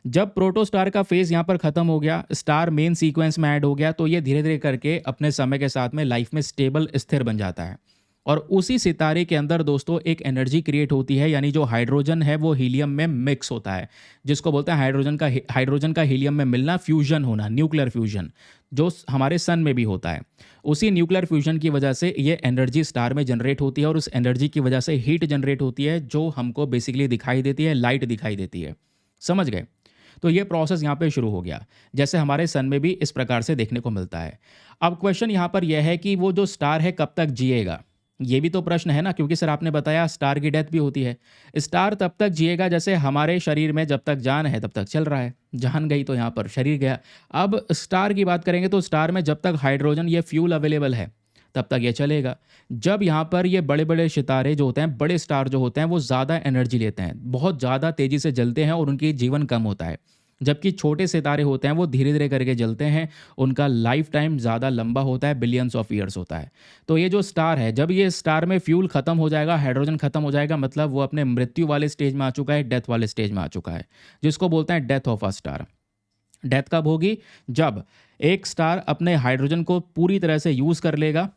जब प्रोटो स्टार का फेज यहाँ पर खत्म हो गया, स्टार मेन सीक्वेंस में ऐड हो गया, तो ये धीरे धीरे करके अपने समय के साथ में लाइफ में स्टेबल स्थिर बन जाता है। और उसी सितारे के अंदर दोस्तों एक एनर्जी क्रिएट होती है, यानी जो हाइड्रोजन है वो हीलियम में मिक्स होता है, जिसको बोलते हैं हाइड्रोजन का हीलियम में मिलना, फ्यूजन होना, न्यूक्लियर फ्यूजन, जो हमारे सन में भी होता है। उसी न्यूक्लियर फ्यूजन की वजह से ये एनर्जी स्टार में जनरेट होती है और उस एनर्जी की वजह से हीट जनरेट होती है जो हमको बेसिकली दिखाई देती है, लाइट दिखाई देती है। समझ गए। तो ये प्रोसेस यहाँ पे शुरू हो गया, जैसे हमारे सन में भी इस प्रकार से देखने को मिलता है। अब क्वेश्चन यहाँ पर यह है कि वो जो स्टार है कब तक जिएगा, ये भी तो प्रश्न है ना, क्योंकि सर आपने बताया स्टार की डेथ भी होती है। स्टार तब तक जिएगा जैसे हमारे शरीर में जब तक जान है तब तक चल रहा है, जान गई तो यहाँ पर शरीर गया। अब स्टार की बात करेंगे तो स्टार में जब तक हाइड्रोजन ये फ्यूल अवेलेबल है तब तक ये चलेगा। जब यहाँ पर ये बड़े बड़े सितारे जो होते हैं, बड़े स्टार जो होते हैं, वो ज़्यादा एनर्जी लेते हैं, बहुत ज़्यादा तेज़ी से जलते हैं और उनकी जीवन कम होता है। जबकि छोटे सितारे होते हैं वो धीरे धीरे करके जलते हैं, उनका लाइफ टाइम ज़्यादा लंबा होता है, बिलियंस ऑफ ईयर्स होता है। तो ये जो स्टार है, जब ये स्टार में फ्यूल खत्म हो जाएगा, हाइड्रोजन खत्म हो जाएगा, मतलब वो अपने मृत्यु वाले स्टेज में आ चुका है, डेथ वाले स्टेज में आ चुका है, जिसको बोलते हैं death of a star. Death कब होगी? जब एक स्टार अपने हाइड्रोजन को पूरी तरह से यूज़ कर लेगा,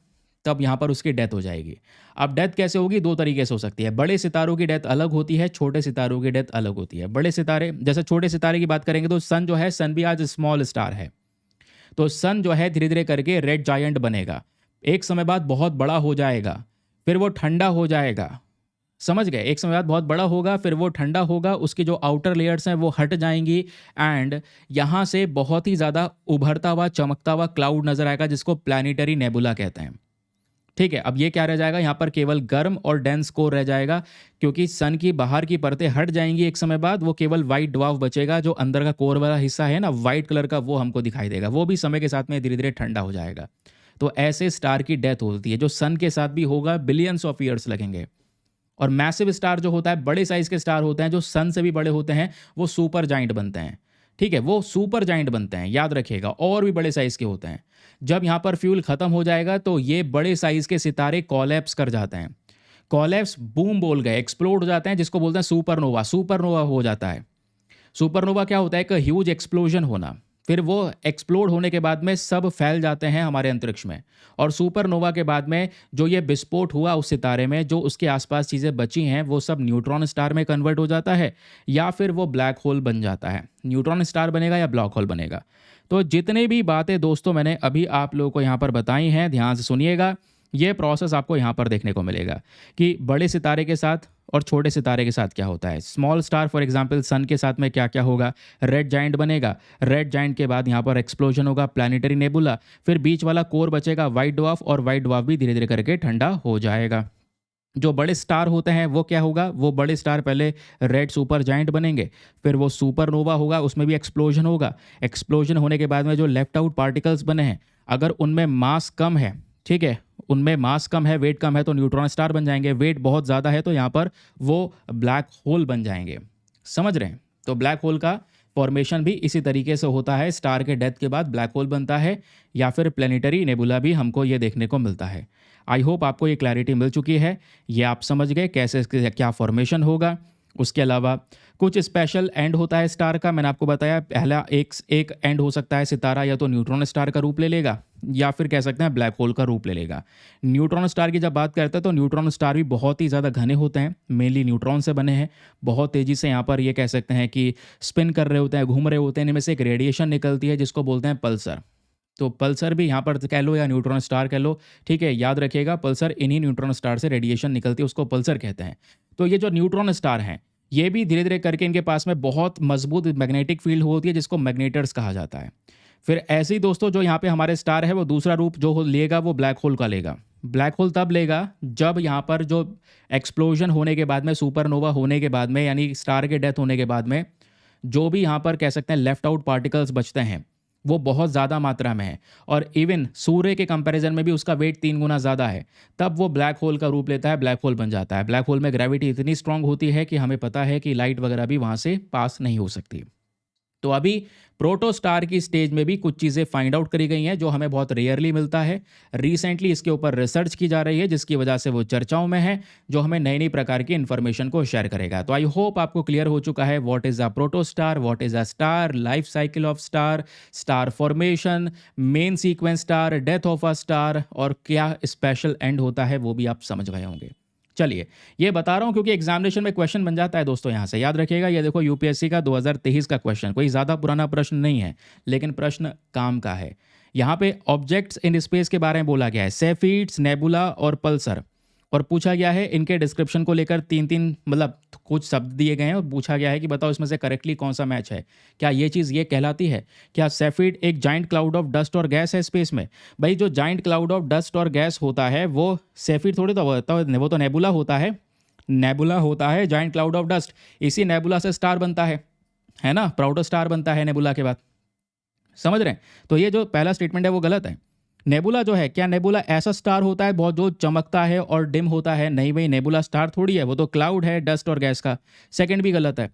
तब यहाँ पर उसकी डेथ हो जाएगी। अब डेथ कैसे होगी? दो तरीके से हो सकती है। बड़े सितारों की डेथ अलग होती है, छोटे सितारों की डेथ अलग होती है। बड़े सितारे, जैसे छोटे सितारे की बात करेंगे तो सन जो है, सन भी आज स्मॉल स्टार है, तो सन जो है धीरे धीरे करके रेड जायंट बनेगा, एक समय बाद बहुत बड़ा हो जाएगा, फिर वो ठंडा हो जाएगा। समझ गए? एक समय बाद बहुत बड़ा होगा, फिर वो ठंडा होगा, उसकी जो आउटर लेयर्स हैं वो हट जाएंगी एंड यहाँ से बहुत ही ज़्यादा उभरता हुआ, चमकता हुआ क्लाउड नजर आएगा, जिसको प्लैनेटरी नेबुला कहते हैं। ठीक है। अब ये क्या रह जाएगा? यहाँ पर केवल गर्म और डेंस कोर रह जाएगा, क्योंकि सन की बाहर की परतें हट जाएंगी एक समय बाद, वो केवल वाइट ड्वार्फ बचेगा। जो अंदर का कोर वाला हिस्सा है ना, वाइट कलर का, वो हमको दिखाई देगा। वो भी समय के साथ में धीरे धीरे ठंडा हो जाएगा। तो ऐसे स्टार की डेथ होती है, जो सन के साथ भी होगा, बिलियंस ऑफ ईयर्स लगेंगे। और मैसिव स्टार जो होता है, बड़े साइज के स्टार होते हैं जो सन से भी बड़े होते हैं, वो सुपर जाइंट बनते हैं। ठीक है, वो सुपर जाइंट बनते हैं, याद रखिएगा, और भी बड़े साइज के होते हैं। जब यहाँ पर फ्यूल खत्म हो जाएगा तो ये बड़े साइज के सितारे कॉलैप्स कर जाते हैं। कॉलैप्स बूम बोल गए, एक्सप्लोड हो जाते हैं, जिसको बोलते हैं सुपरनोवा। सुपरनोवा हो जाता है। सुपरनोवा क्या होता है? एक ह्यूज एक्सप्लोजन होना। फिर वो एक्सप्लोड होने के बाद में सब फैल जाते हैं हमारे अंतरिक्ष में। और सुपरनोवा के बाद में जो ये विस्फोट हुआ उस सितारे में, जो उसके आसपास चीज़ें बची हैं, वो सब न्यूट्रॉन स्टार में कन्वर्ट हो जाता है, या फिर वो ब्लैक होल बन जाता है। न्यूट्रॉन स्टार बनेगा या ब्लैक होल बनेगा। तो जितने भी बातें दोस्तों मैंने अभी आप लोगों को यहाँ पर बताई हैं, ध्यान से सुनिएगा। ये प्रोसेस आपको यहाँ पर देखने को मिलेगा कि बड़े सितारे के साथ और छोटे सितारे के साथ क्या होता है। स्मॉल स्टार फॉर एग्जांपल सन के साथ में क्या क्या होगा। रेड जाइंट बनेगा, रेड जाइंट के बाद यहाँ पर एक्सप्लोजन होगा, प्लैनेटरी नेबुला, फिर बीच वाला कोर बचेगा वाइट ड्वार्फ, और वाइट ड्वार्फ भी धीरे धीरे करके ठंडा हो जाएगा। जो बड़े स्टार होते हैं वो क्या होगा? वो बड़े स्टार पहले रेड सुपर जाइंट बनेंगे, फिर वो सुपरनोवा होगा, उसमें भी एक्सप्लोजन होगा। एक्सप्लोजन होने के बाद में जो लेफ्ट आउट पार्टिकल्स बने हैं, अगर उनमें मास कम है, ठीक है, उनमें मास कम है, वेट कम है, तो न्यूट्रॉन स्टार बन जाएंगे। वेट बहुत ज़्यादा है तो यहाँ पर वो ब्लैक होल बन जाएंगे। समझ रहे हैं? तो ब्लैक होल का फॉर्मेशन भी इसी तरीके से होता है। स्टार के डेथ के बाद ब्लैक होल बनता है, या फिर प्लेनेटरी नेबुला भी हमको ये देखने को मिलता है। आई होप आपको ये क्लैरिटी मिल चुकी है, ये आप समझ गए कैसे इसके क्या फॉर्मेशन होगा। उसके अलावा कुछ स्पेशल एंड होता है स्टार का। मैंने आपको बताया, पहला एक एंड हो सकता है सितारा या तो न्यूट्रॉन स्टार का रूप ले लेगा, या फिर कह सकते हैं ब्लैक होल का रूप ले लेगा। न्यूट्रॉन स्टार की जब बात करते हैं तो न्यूट्रॉन स्टार भी बहुत ही ज़्यादा घने होते हैं, मेनली न्यूट्रॉन से बने हैं। बहुत तेज़ी से यहाँ पर ये कह सकते हैं कि स्पिन कर रहे होते हैं, घूम रहे होते हैं। इनमें से एक रेडिएशन निकलती है जिसको बोलते हैं पल्सर। तो पल्सर भी यहाँ पर कह लो या न्यूट्रॉन स्टार कह लो, ठीक है, याद रखिएगा, पल्सर इन्हीं न्यूट्रॉन स्टार से रेडिएशन निकलती है, उसको पल्सर कहते हैं। तो ये जो न्यूट्रॉन स्टार हैं, ये भी धीरे धीरे करके इनके पास में बहुत मजबूत मैग्नेटिक फील्ड होती है, जिसको मैग्नेटर्स कहा जाता है। फिर ऐसे ही दोस्तों जो यहाँ पे हमारे स्टार है, वो दूसरा रूप जो लेगा वो ब्लैक होल का लेगा। ब्लैक होल तब लेगा जब यहाँ पर जो एक्सप्लोजन होने के बाद में, सुपरनोवा होने के बाद में, यानी स्टार के डेथ होने के बाद में, जो भी यहाँ पर कह सकते हैं लेफ्ट आउट पार्टिकल्स बचते हैं, वो बहुत ज़्यादा मात्रा में है, और इवन सूर्य के कंपैरिजन में भी उसका वेट 3 गुना ज़्यादा है, तब वो ब्लैक होल का रूप लेता है, ब्लैक होल बन जाता है। ब्लैक होल में ग्रेविटी इतनी स्ट्रांग होती है कि हमें पता है कि लाइट वगैरह भी वहाँ से पास नहीं हो सकती। तो अभी प्रोटोस्टार की स्टेज में भी कुछ चीज़ें फाइंड आउट करी गई हैं जो हमें बहुत रेयरली मिलता है। रिसेंटली इसके ऊपर रिसर्च की जा रही है, जिसकी वजह से वो चर्चाओं में है, जो हमें नई नई प्रकार की इन्फॉर्मेशन को शेयर करेगा। तो आई होप आपको क्लियर हो चुका है what is a protostar, what is a star, life cycle of star, star formation, main sequence star, death of a star, और क्या स्पेशल एंड होता है वो भी आप समझ गए होंगे। चलिए, ये बता रहा हूँ क्योंकि एग्जामिनेशन में क्वेश्चन बन जाता है दोस्तों। यहाँ से याद रखिएगा, ये देखो यूपीएससी का 2023 का क्वेश्चन, कोई ज़्यादा पुराना प्रश्न नहीं है, लेकिन प्रश्न काम का है। यहाँ पे ऑब्जेक्ट्स इन स्पेस के बारे में बोला गया है, सेफीड्स, नेबुला और पल्सर, और पूछा गया है इनके डिस्क्रिप्शन को लेकर 3-3 मतलब कुछ शब्द दिए गए हैं, और पूछा गया है कि बताओ इसमें से करेक्टली कौन सा मैच है। क्या ये चीज़ ये कहलाती है? क्या सेफीड एक जाइंट क्लाउड ऑफ डस्ट और गैस है स्पेस में? भाई जो जाइंट क्लाउड ऑफ डस्ट और गैस होता है वो सेफीड थोड़ी तो होता है, वो तो नेबुला होता है। नेबुला होता है जाइंट क्लाउड ऑफ डस्ट। इसी नेबुला से स्टार बनता है ना, प्रोटोस्टार बनता है नेबुला के बाद। समझ रहे हैं? तो ये जो पहला स्टेटमेंट है वो गलत है। नेबुला जो है, क्या नेबुला ऐसा स्टार होता है बहुत जो चमकता है और डिम होता है? नहीं भाई, नेबुला स्टार थोड़ी है, वो तो क्लाउड है डस्ट और गैस का। सेकंड भी गलत है।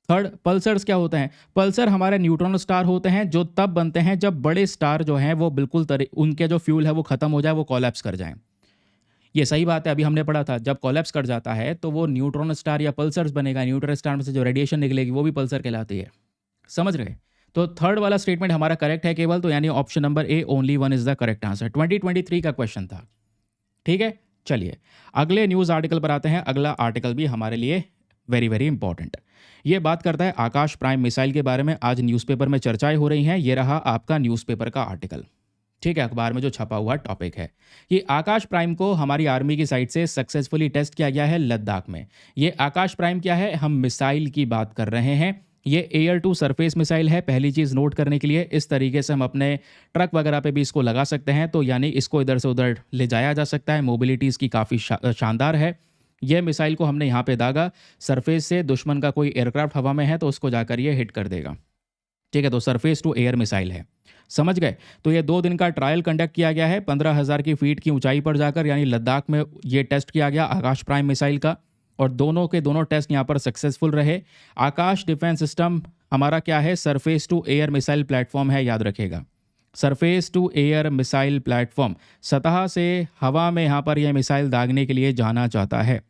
थर्ड, पल्सर्स क्या होते हैं? पल्सर हमारे न्यूट्रॉन स्टार होते हैं, जो तब बनते हैं जब बड़े स्टार जो हैं वो बिल्कुल उनके जो फ्यूल है वो खत्म हो जाए, वो कोलैप्स कर जाएं। ये सही बात है, अभी हमने पढ़ा था, जब कोलैप्स कर जाता है तो वो न्यूट्रॉन स्टार या पल्सर्स बनेगा। न्यूट्रॉन स्टार में से जो रेडिएशन निकलेगी वो भी पल्सर कहलाती है। समझ रहे? तो थर्ड वाला स्टेटमेंट हमारा करेक्ट है केवल, तो यानी option number A, only one is the correct answer. 2023 का क्वेश्चन था। ठीक है, चलिए अगले न्यूज़ आर्टिकल पर आते हैं। अगला आर्टिकल भी हमारे लिए वेरी वेरी इंपॉर्टेंट। ये बात करता है आकाश प्राइम मिसाइल के बारे में। आज न्यूज़पेपर में चर्चाएं हो रही हैं। ये रहा आपका न्यूज़पेपर का आर्टिकल, ठीक है, अखबार में जो छपा हुआ टॉपिक है कि आकाश प्राइम को हमारी आर्मी की साइड से सक्सेसफुली टेस्ट किया गया है लद्दाख में। ये आकाश प्राइम क्या है? हम मिसाइल की बात कर रहे हैं। ये एयर टू सरफेस मिसाइल है। पहली चीज़ नोट करने के लिए, इस तरीके से हम अपने ट्रक वगैरह पे भी इसको लगा सकते हैं, तो यानी इसको इधर से उधर ले जाया जा सकता है। मोबिलिटी इसकी काफ़ी शानदार है। यह मिसाइल को हमने यहाँ पे दागा, सरफेस से दुश्मन का कोई एयरक्राफ्ट हवा में है तो उसको जाकर ये हिट कर देगा। ठीक है, तो सरफेस टू एयर मिसाइल है, समझ गए। तो ये 2 दिन का ट्रायल कंडक्ट किया गया है 15,000 की फीट की ऊंचाई पर जाकर, यानी लद्दाख में ये टेस्ट किया गया आकाश प्राइम मिसाइल का, और दोनों के दोनों टेस्ट यहाँ पर सक्सेसफुल रहे। आकाश डिफेंस सिस्टम हमारा क्या है, surface to air missile platform है, याद रखेगा। Surface to air missile platform, सतह से हवा में यहाँ पर यह मिसाइल दागने के लिए जाना चाहता है।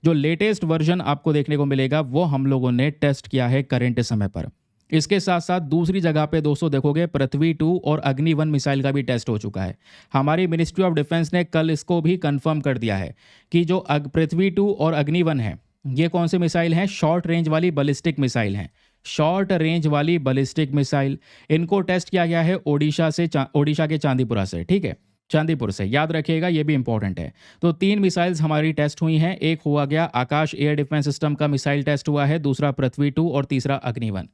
जो लेटेस्ट वर्जन आपको देखने को मिलेगा वो हम लोगों ने टेस्ट किया है करंट समय पर। इसके साथ साथ दूसरी जगह पे दोस्तों देखोगे पृथ्वी 2 और अग्नि 1 मिसाइल का भी टेस्ट हो चुका है। हमारी मिनिस्ट्री ऑफ डिफेंस ने कल इसको भी कंफर्म कर दिया है कि जो पृथ्वी 2 और अग्नि 1 है, ये कौन से मिसाइल हैं, शॉर्ट रेंज वाली बैलिस्टिक मिसाइल हैं। शॉर्ट रेंज वाली बैलिस्टिक मिसाइल, इनको टेस्ट किया गया है ओडिशा के चांदीपुरा से, ठीक है, चांदीपुर से, याद रखिएगा, ये भी इंपॉर्टेंट है। तो 3 मिसाइल्स हमारी टेस्ट हुई हैं। एक हुआ गया आकाश एयर डिफेंस सिस्टम का मिसाइल टेस्ट हुआ है, दूसरा पृथ्वी 2 और तीसरा अग्नि 1।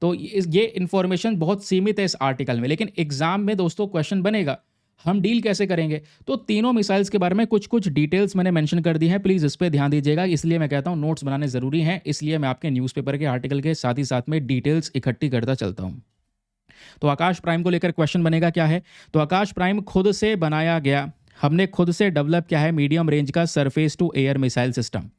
तो ये इन्फॉर्मेशन बहुत सीमित है इस आर्टिकल में, लेकिन एग्जाम में दोस्तों क्वेश्चन बनेगा, हम डील कैसे करेंगे। तो तीनों मिसाइल्स के बारे में कुछ कुछ डिटेल्स मैंने मेंशन कर दी हैं, प्लीज़ इस पर ध्यान दीजिएगा। इसलिए मैं कहता हूँ नोट्स बनाने ज़रूरी हैं, इसलिए मैं आपके न्यूज़पेपर के आर्टिकल के साथ ही साथ में डिटेल्स इकट्ठी करता चलता हूँ। तो आकाश प्राइम को लेकर क्वेश्चन बनेगा क्या है, तो आकाश प्राइम खुद से बनाया गया, हमने खुद से डेवलप किया है मीडियम रेंज का surface to air missile system,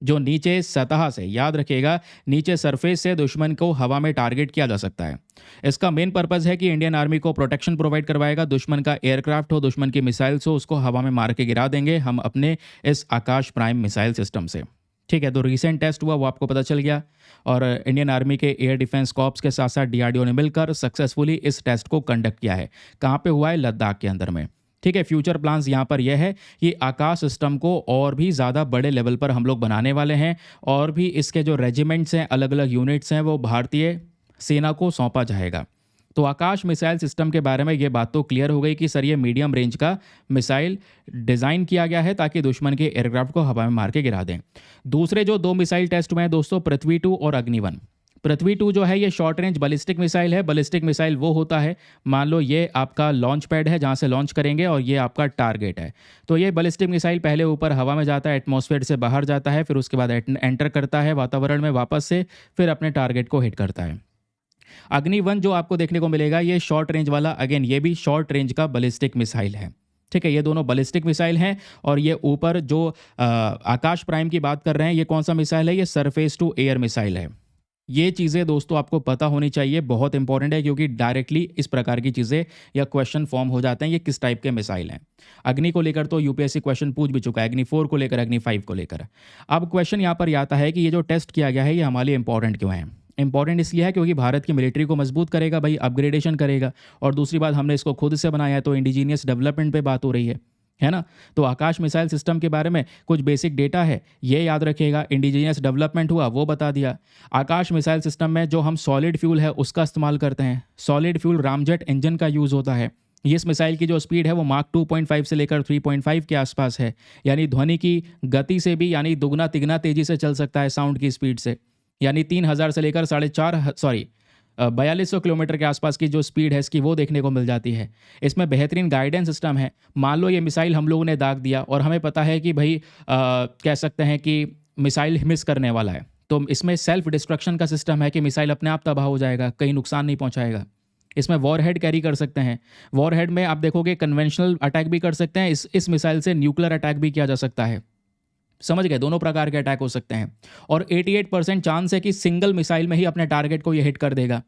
जो नीचे सतह से, याद रखिएगा, नीचे सरफेस से दुश्मन को हवा में टारगेट किया जा सकता है। इसका मेन पर्पज़ है कि इंडियन आर्मी को प्रोटेक्शन प्रोवाइड करवाएगा। दुश्मन का एयरक्राफ्ट हो, दुश्मन की मिसाइल्स हो, उसको हवा में मार के गिरा देंगे हम अपने इस आकाश प्राइम मिसाइल सिस्टम से, ठीक है। तो रीसेंट टेस्ट हुआ वो आपको पता चल गया, और इंडियन आर्मी के एयर डिफेंस कॉर्प्स के साथ साथ डीआरडीओ ने मिलकर सक्सेसफुली इस टेस्ट को कंडक्ट किया है। कहाँ पे हुआ है, लद्दाख के अंदर में, ठीक है। फ्यूचर प्लान्स यहाँ पर यह है कि आकाश सिस्टम को और भी ज़्यादा बड़े लेवल पर हम लोग बनाने वाले हैं, और भी इसके जो रेजिमेंट्स हैं, अलग अलग यूनिट्स हैं, वो भारतीय सेना को सौंपा जाएगा। तो आकाश मिसाइल सिस्टम के बारे में ये बात तो क्लियर हो गई कि सर ये मीडियम रेंज का मिसाइल डिज़ाइन किया गया है ताकि दुश्मन के एयरक्राफ्ट को हवा में मार के गिरा दें। दूसरे जो 2 मिसाइल टेस्ट हुए हैं दोस्तों, पृथ्वी 2 और अग्नि 1। पृथ्वी 2 जो है ये शॉर्ट रेंज बैलिस्टिक मिसाइल है। बैलिस्टिक मिसाइल वो होता है, मान लो ये आपका लॉन्च पैड है जहाँ से लॉन्च करेंगे, और ये आपका टारगेट है। तो ये बैलिस्टिक मिसाइल पहले ऊपर हवा में जाता है, एटमॉस्फेयर से बाहर जाता है, फिर उसके बाद एंटर करता है वातावरण में वापस से, फिर अपने टारगेट को हिट करता है। अग्नि 1 जो आपको देखने को मिलेगा ये शॉर्ट रेंज वाला, अगेन ये भी शॉर्ट रेंज का बैलिस्टिक मिसाइल है, ठीक है। ये दोनों बैलिस्टिक मिसाइल हैं। और ये ऊपर जो आकाश प्राइम की बात कर रहे हैं, ये कौन सा मिसाइल है, ये सरफेस टू एयर मिसाइल है। ये चीज़ें दोस्तों आपको पता होनी चाहिए, बहुत इंपॉर्टेंट है, क्योंकि डायरेक्टली इस प्रकार की चीज़ें या क्वेश्चन फॉर्म हो जाते हैं ये किस टाइप के मिसाइल हैं। अग्नि को लेकर तो यूपीएससी क्वेश्चन पूछ भी चुका है, अग्नि 4 को लेकर, अग्नि 5 को लेकर। अब क्वेश्चन यहाँ पर आता है कि ये जो टेस्ट किया गया है ये हमारे लिए इंपॉर्टेंट क्यों है। इंपॉर्टेंट इसलिए है क्योंकि भारत की मिलिट्री को मजबूत करेगा भाई, अपग्रेडेशन करेगा, और दूसरी बात हमने इसको खुद से बनाया है, तो इंडिजीनियस डेवलपमेंट पे बात हो रही है ना। तो आकाश मिसाइल सिस्टम के बारे में कुछ बेसिक डेटा है, ये याद रखिएगा। इंडिजीनियस डेवलपमेंट हुआ वो बता दिया। आकाश मिसाइल सिस्टम में जो हम सॉलिड फ्यूल है उसका इस्तेमाल करते हैं, सॉलिड फ्यूल रामजेट इंजन का यूज़ होता है। ये इस मिसाइल की जो स्पीड है वो मार्क 2.5 से लेकर 3.5 के आसपास है, यानी ध्वनि की गति से भी यानी दुगना तिगना तेज़ी से चल सकता है साउंड की स्पीड से, यानी 3000 से लेकर 4200 किलोमीटर के आसपास की जो स्पीड है इसकी वो देखने को मिल जाती है। इसमें बेहतरीन गाइडेंस सिस्टम है। मान लो ये मिसाइल हम लोगों ने दाग दिया और हमें पता है कि भाई कह सकते हैं कि मिसाइल मिस करने वाला है, तो इसमें सेल्फ डिस्ट्रक्शन का सिस्टम है कि मिसाइल अपने आप तबाह हो जाएगा, कहीं नुकसान नहीं पहुंचाएगा। इसमें वॉरहेड कैरी कर सकते हैं। वॉरहेड में आप देखोगे कन्वेंशनल अटैक भी कर सकते हैं, इस मिसाइल से न्यूक्लियर अटैक भी किया जा सकता है। समझ गए, दोनों प्रकार के अटैक हो सकते हैं। और 88% चांस है कि सिंगल मिसाइल में ही अपने टारगेट को ये हिट कर देगा।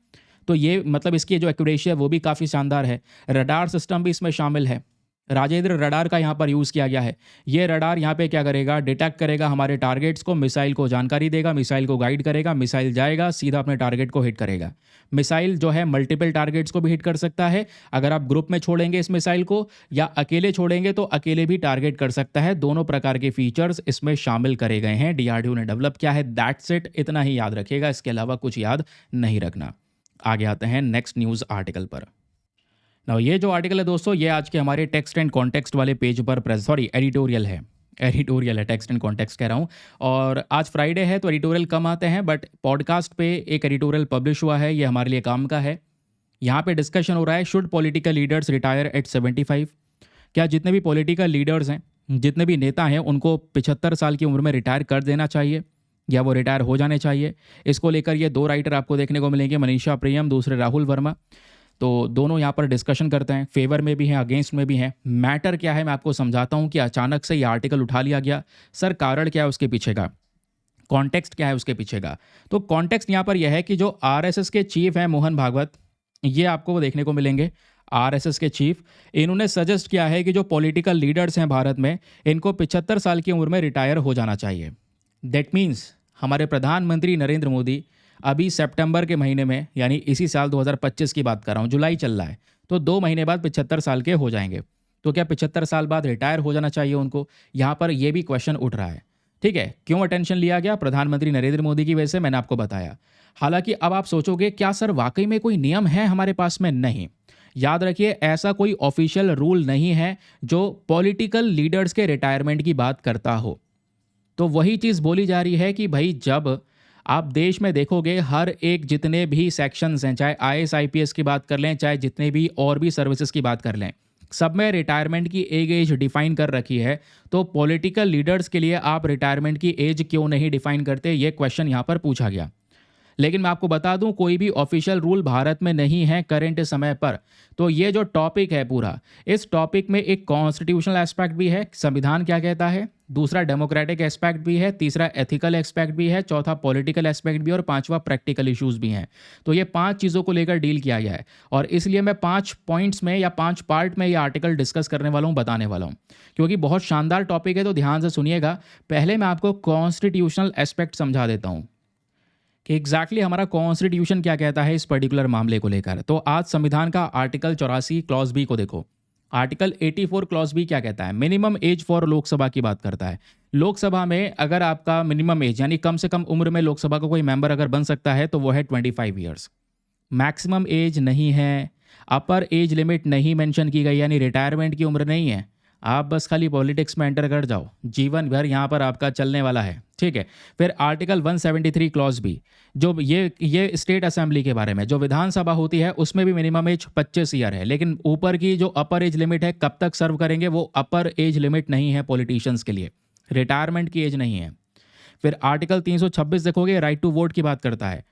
तो ये मतलब इसकी जो एक्यूरेसी है वो भी काफ़ी शानदार है। रडार सिस्टम भी इसमें शामिल है। राजेंद्र रडार का यहाँ पर यूज़ किया गया है। ये रडार यहाँ पे क्या करेगा, डिटेक्ट करेगा हमारे टारगेट्स को, मिसाइल को जानकारी देगा, मिसाइल को गाइड करेगा, मिसाइल जाएगा सीधा अपने टारगेट को हिट करेगा। मिसाइल जो है मल्टीपल टारगेट्स को भी हिट कर सकता है। अगर आप ग्रुप में छोड़ेंगे इस मिसाइल को या अकेले छोड़ेंगे तो अकेले भी टारगेट कर सकता है। दोनों प्रकार के फीचर्स इसमें शामिल करे गए हैं, डीआरडीओ ने डेवलप किया है। दैट्स इट, इतना ही याद रखिएगा, इसके अलावा कुछ याद नहीं रखना। आगे आते हैं नेक्स्ट न्यूज़ आर्टिकल पर। नाउ ये जो आर्टिकल है दोस्तों, ये आज के हमारे टेक्स्ट एंड कॉन्टेक्स्ट वाले पेज पर एडिटोरियल है, टेक्स्ट एंड कॉन्टेक्स्ट कह रहा हूँ। और आज फ्राइडे है तो एडिटोरियल कम आते हैं, बट पॉडकास्ट पे एक एडिटोरियल पब्लिश हुआ है, ये हमारे लिए काम का है। यहाँ पे डिस्कशन हो रहा है, should political leaders retire at 75। क्या जितने भी पॉलिटिकल लीडर्स हैं, जितने भी नेता हैं, उनको 75 साल की उम्र में रिटायर कर देना चाहिए। या वो रिटायर हो जाने चाहिए। इसको लेकर ये दो राइटर आपको देखने को मिलेंगे, मनीषा प्रियम, दूसरे राहुल वर्मा। तो दोनों यहाँ पर डिस्कशन करते हैं, फेवर में भी हैं, अगेंस्ट में भी हैं। मैटर क्या है मैं आपको समझाता हूँ कि अचानक से ये आर्टिकल उठा लिया गया। सर कारण क्या है उसके पीछे का, कॉन्टेक्स्ट क्या है उसके पीछे का। तो कॉन्टेक्स्ट यहाँ पर यह है कि जो आरएसएस के चीफ हैं मोहन भागवत, ये आपको वो देखने को मिलेंगे, आरएसएस के चीफ, इन्होंने सजेस्ट किया है कि जो पॉलिटिकल लीडर्स हैं भारत में, इनको 75 साल की उम्र में रिटायर हो जाना चाहिए। दैट मीन्स हमारे प्रधानमंत्री नरेंद्र मोदी अभी सितंबर के महीने में, यानी इसी साल 2025 की बात कर रहा हूँ, जुलाई चल रहा है, तो 2 महीने बाद 75 साल के हो जाएंगे। तो क्या 75 साल बाद रिटायर हो जाना चाहिए उनको? यहाँ पर यह भी क्वेश्चन उठ रहा है। ठीक है, क्यों अटेंशन लिया गया? प्रधानमंत्री नरेंद्र मोदी की वजह से, मैंने आपको बताया। हालांकि अब आप सोचोगे क्या सर वाकई में कोई नियम है हमारे पास में? नहीं, याद रखिए ऐसा कोई ऑफिशियल रूल नहीं है जो पॉलिटिकल लीडर्स के रिटायरमेंट की बात करता हो। तो वही चीज़ बोली जा रही है कि भाई जब आप देश में देखोगे हर एक जितने भी सेक्शंस हैं, चाहे आईएएस आईपीएस की बात कर लें, चाहे जितने भी और भी सर्विसेज की बात कर लें, सब में रिटायरमेंट की एक एज डिफाइन कर रखी है। तो पॉलिटिकल लीडर्स के लिए आप रिटायरमेंट की एज क्यों नहीं डिफाइन करते, ये क्वेश्चन यहाँ पर पूछा गया। लेकिन मैं आपको बता दूं कोई भी ऑफिशियल रूल भारत में नहीं है करंट समय पर। तो ये जो टॉपिक है पूरा, इस टॉपिक में एक कॉन्स्टिट्यूशनल एस्पेक्ट भी है, संविधान क्या कहता है, दूसरा डेमोक्रेटिक एस्पेक्ट भी है, तीसरा एथिकल एस्पेक्ट भी है, चौथा पॉलिटिकल एस्पेक्ट भी है और पांचवा प्रैक्टिकल इश्यूज भी हैं। तो ये 5 चीज़ों को लेकर डील किया गया है और इसलिए मैं 5 पॉइंट्स में या 5 पार्ट में ये आर्टिकल डिस्कस करने वाला हूँ, बताने वाला हूँ, क्योंकि बहुत शानदार टॉपिक है। तो ध्यान से सुनिएगा। पहले मैं आपको कॉन्स्टिट्यूशनल एस्पेक्ट समझा देता हूँ कि एग्जैक्टली हमारा कॉन्स्टिट्यूशन क्या कहता है इस पर्टिकुलर मामले को लेकर। तो आज संविधान का आर्टिकल 84 क्लॉज बी को देखो। आर्टिकल 84 क्लॉज बी क्या कहता है? मिनिमम एज फॉर लोकसभा की बात करता है। लोकसभा में अगर आपका मिनिमम एज यानी कम से कम उम्र में लोकसभा का कोई मेंबर अगर बन सकता है तो वो है 25 ईयर्स। मैक्सिमम एज नहीं है, अपर एज लिमिट नहीं मेंशन की गई, यानी रिटायरमेंट की उम्र नहीं है। आप बस खाली पॉलिटिक्स में एंटर कर जाओ, जीवन भर यहाँ पर आपका चलने वाला है। ठीक है। फिर आर्टिकल 173 क्लॉज बी, जो ये स्टेट असेंबली के बारे में, जो विधानसभा होती है उसमें भी मिनिमम एज 25 ईयर है, लेकिन ऊपर की जो अपर एज लिमिट है कब तक सर्व करेंगे, वो अपर एज लिमिट नहीं है पॉलिटिशियंस के लिए, रिटायरमेंट की एज नहीं है। फिर आर्टिकल 326 देखोगे, राइट टू वोट की बात करता है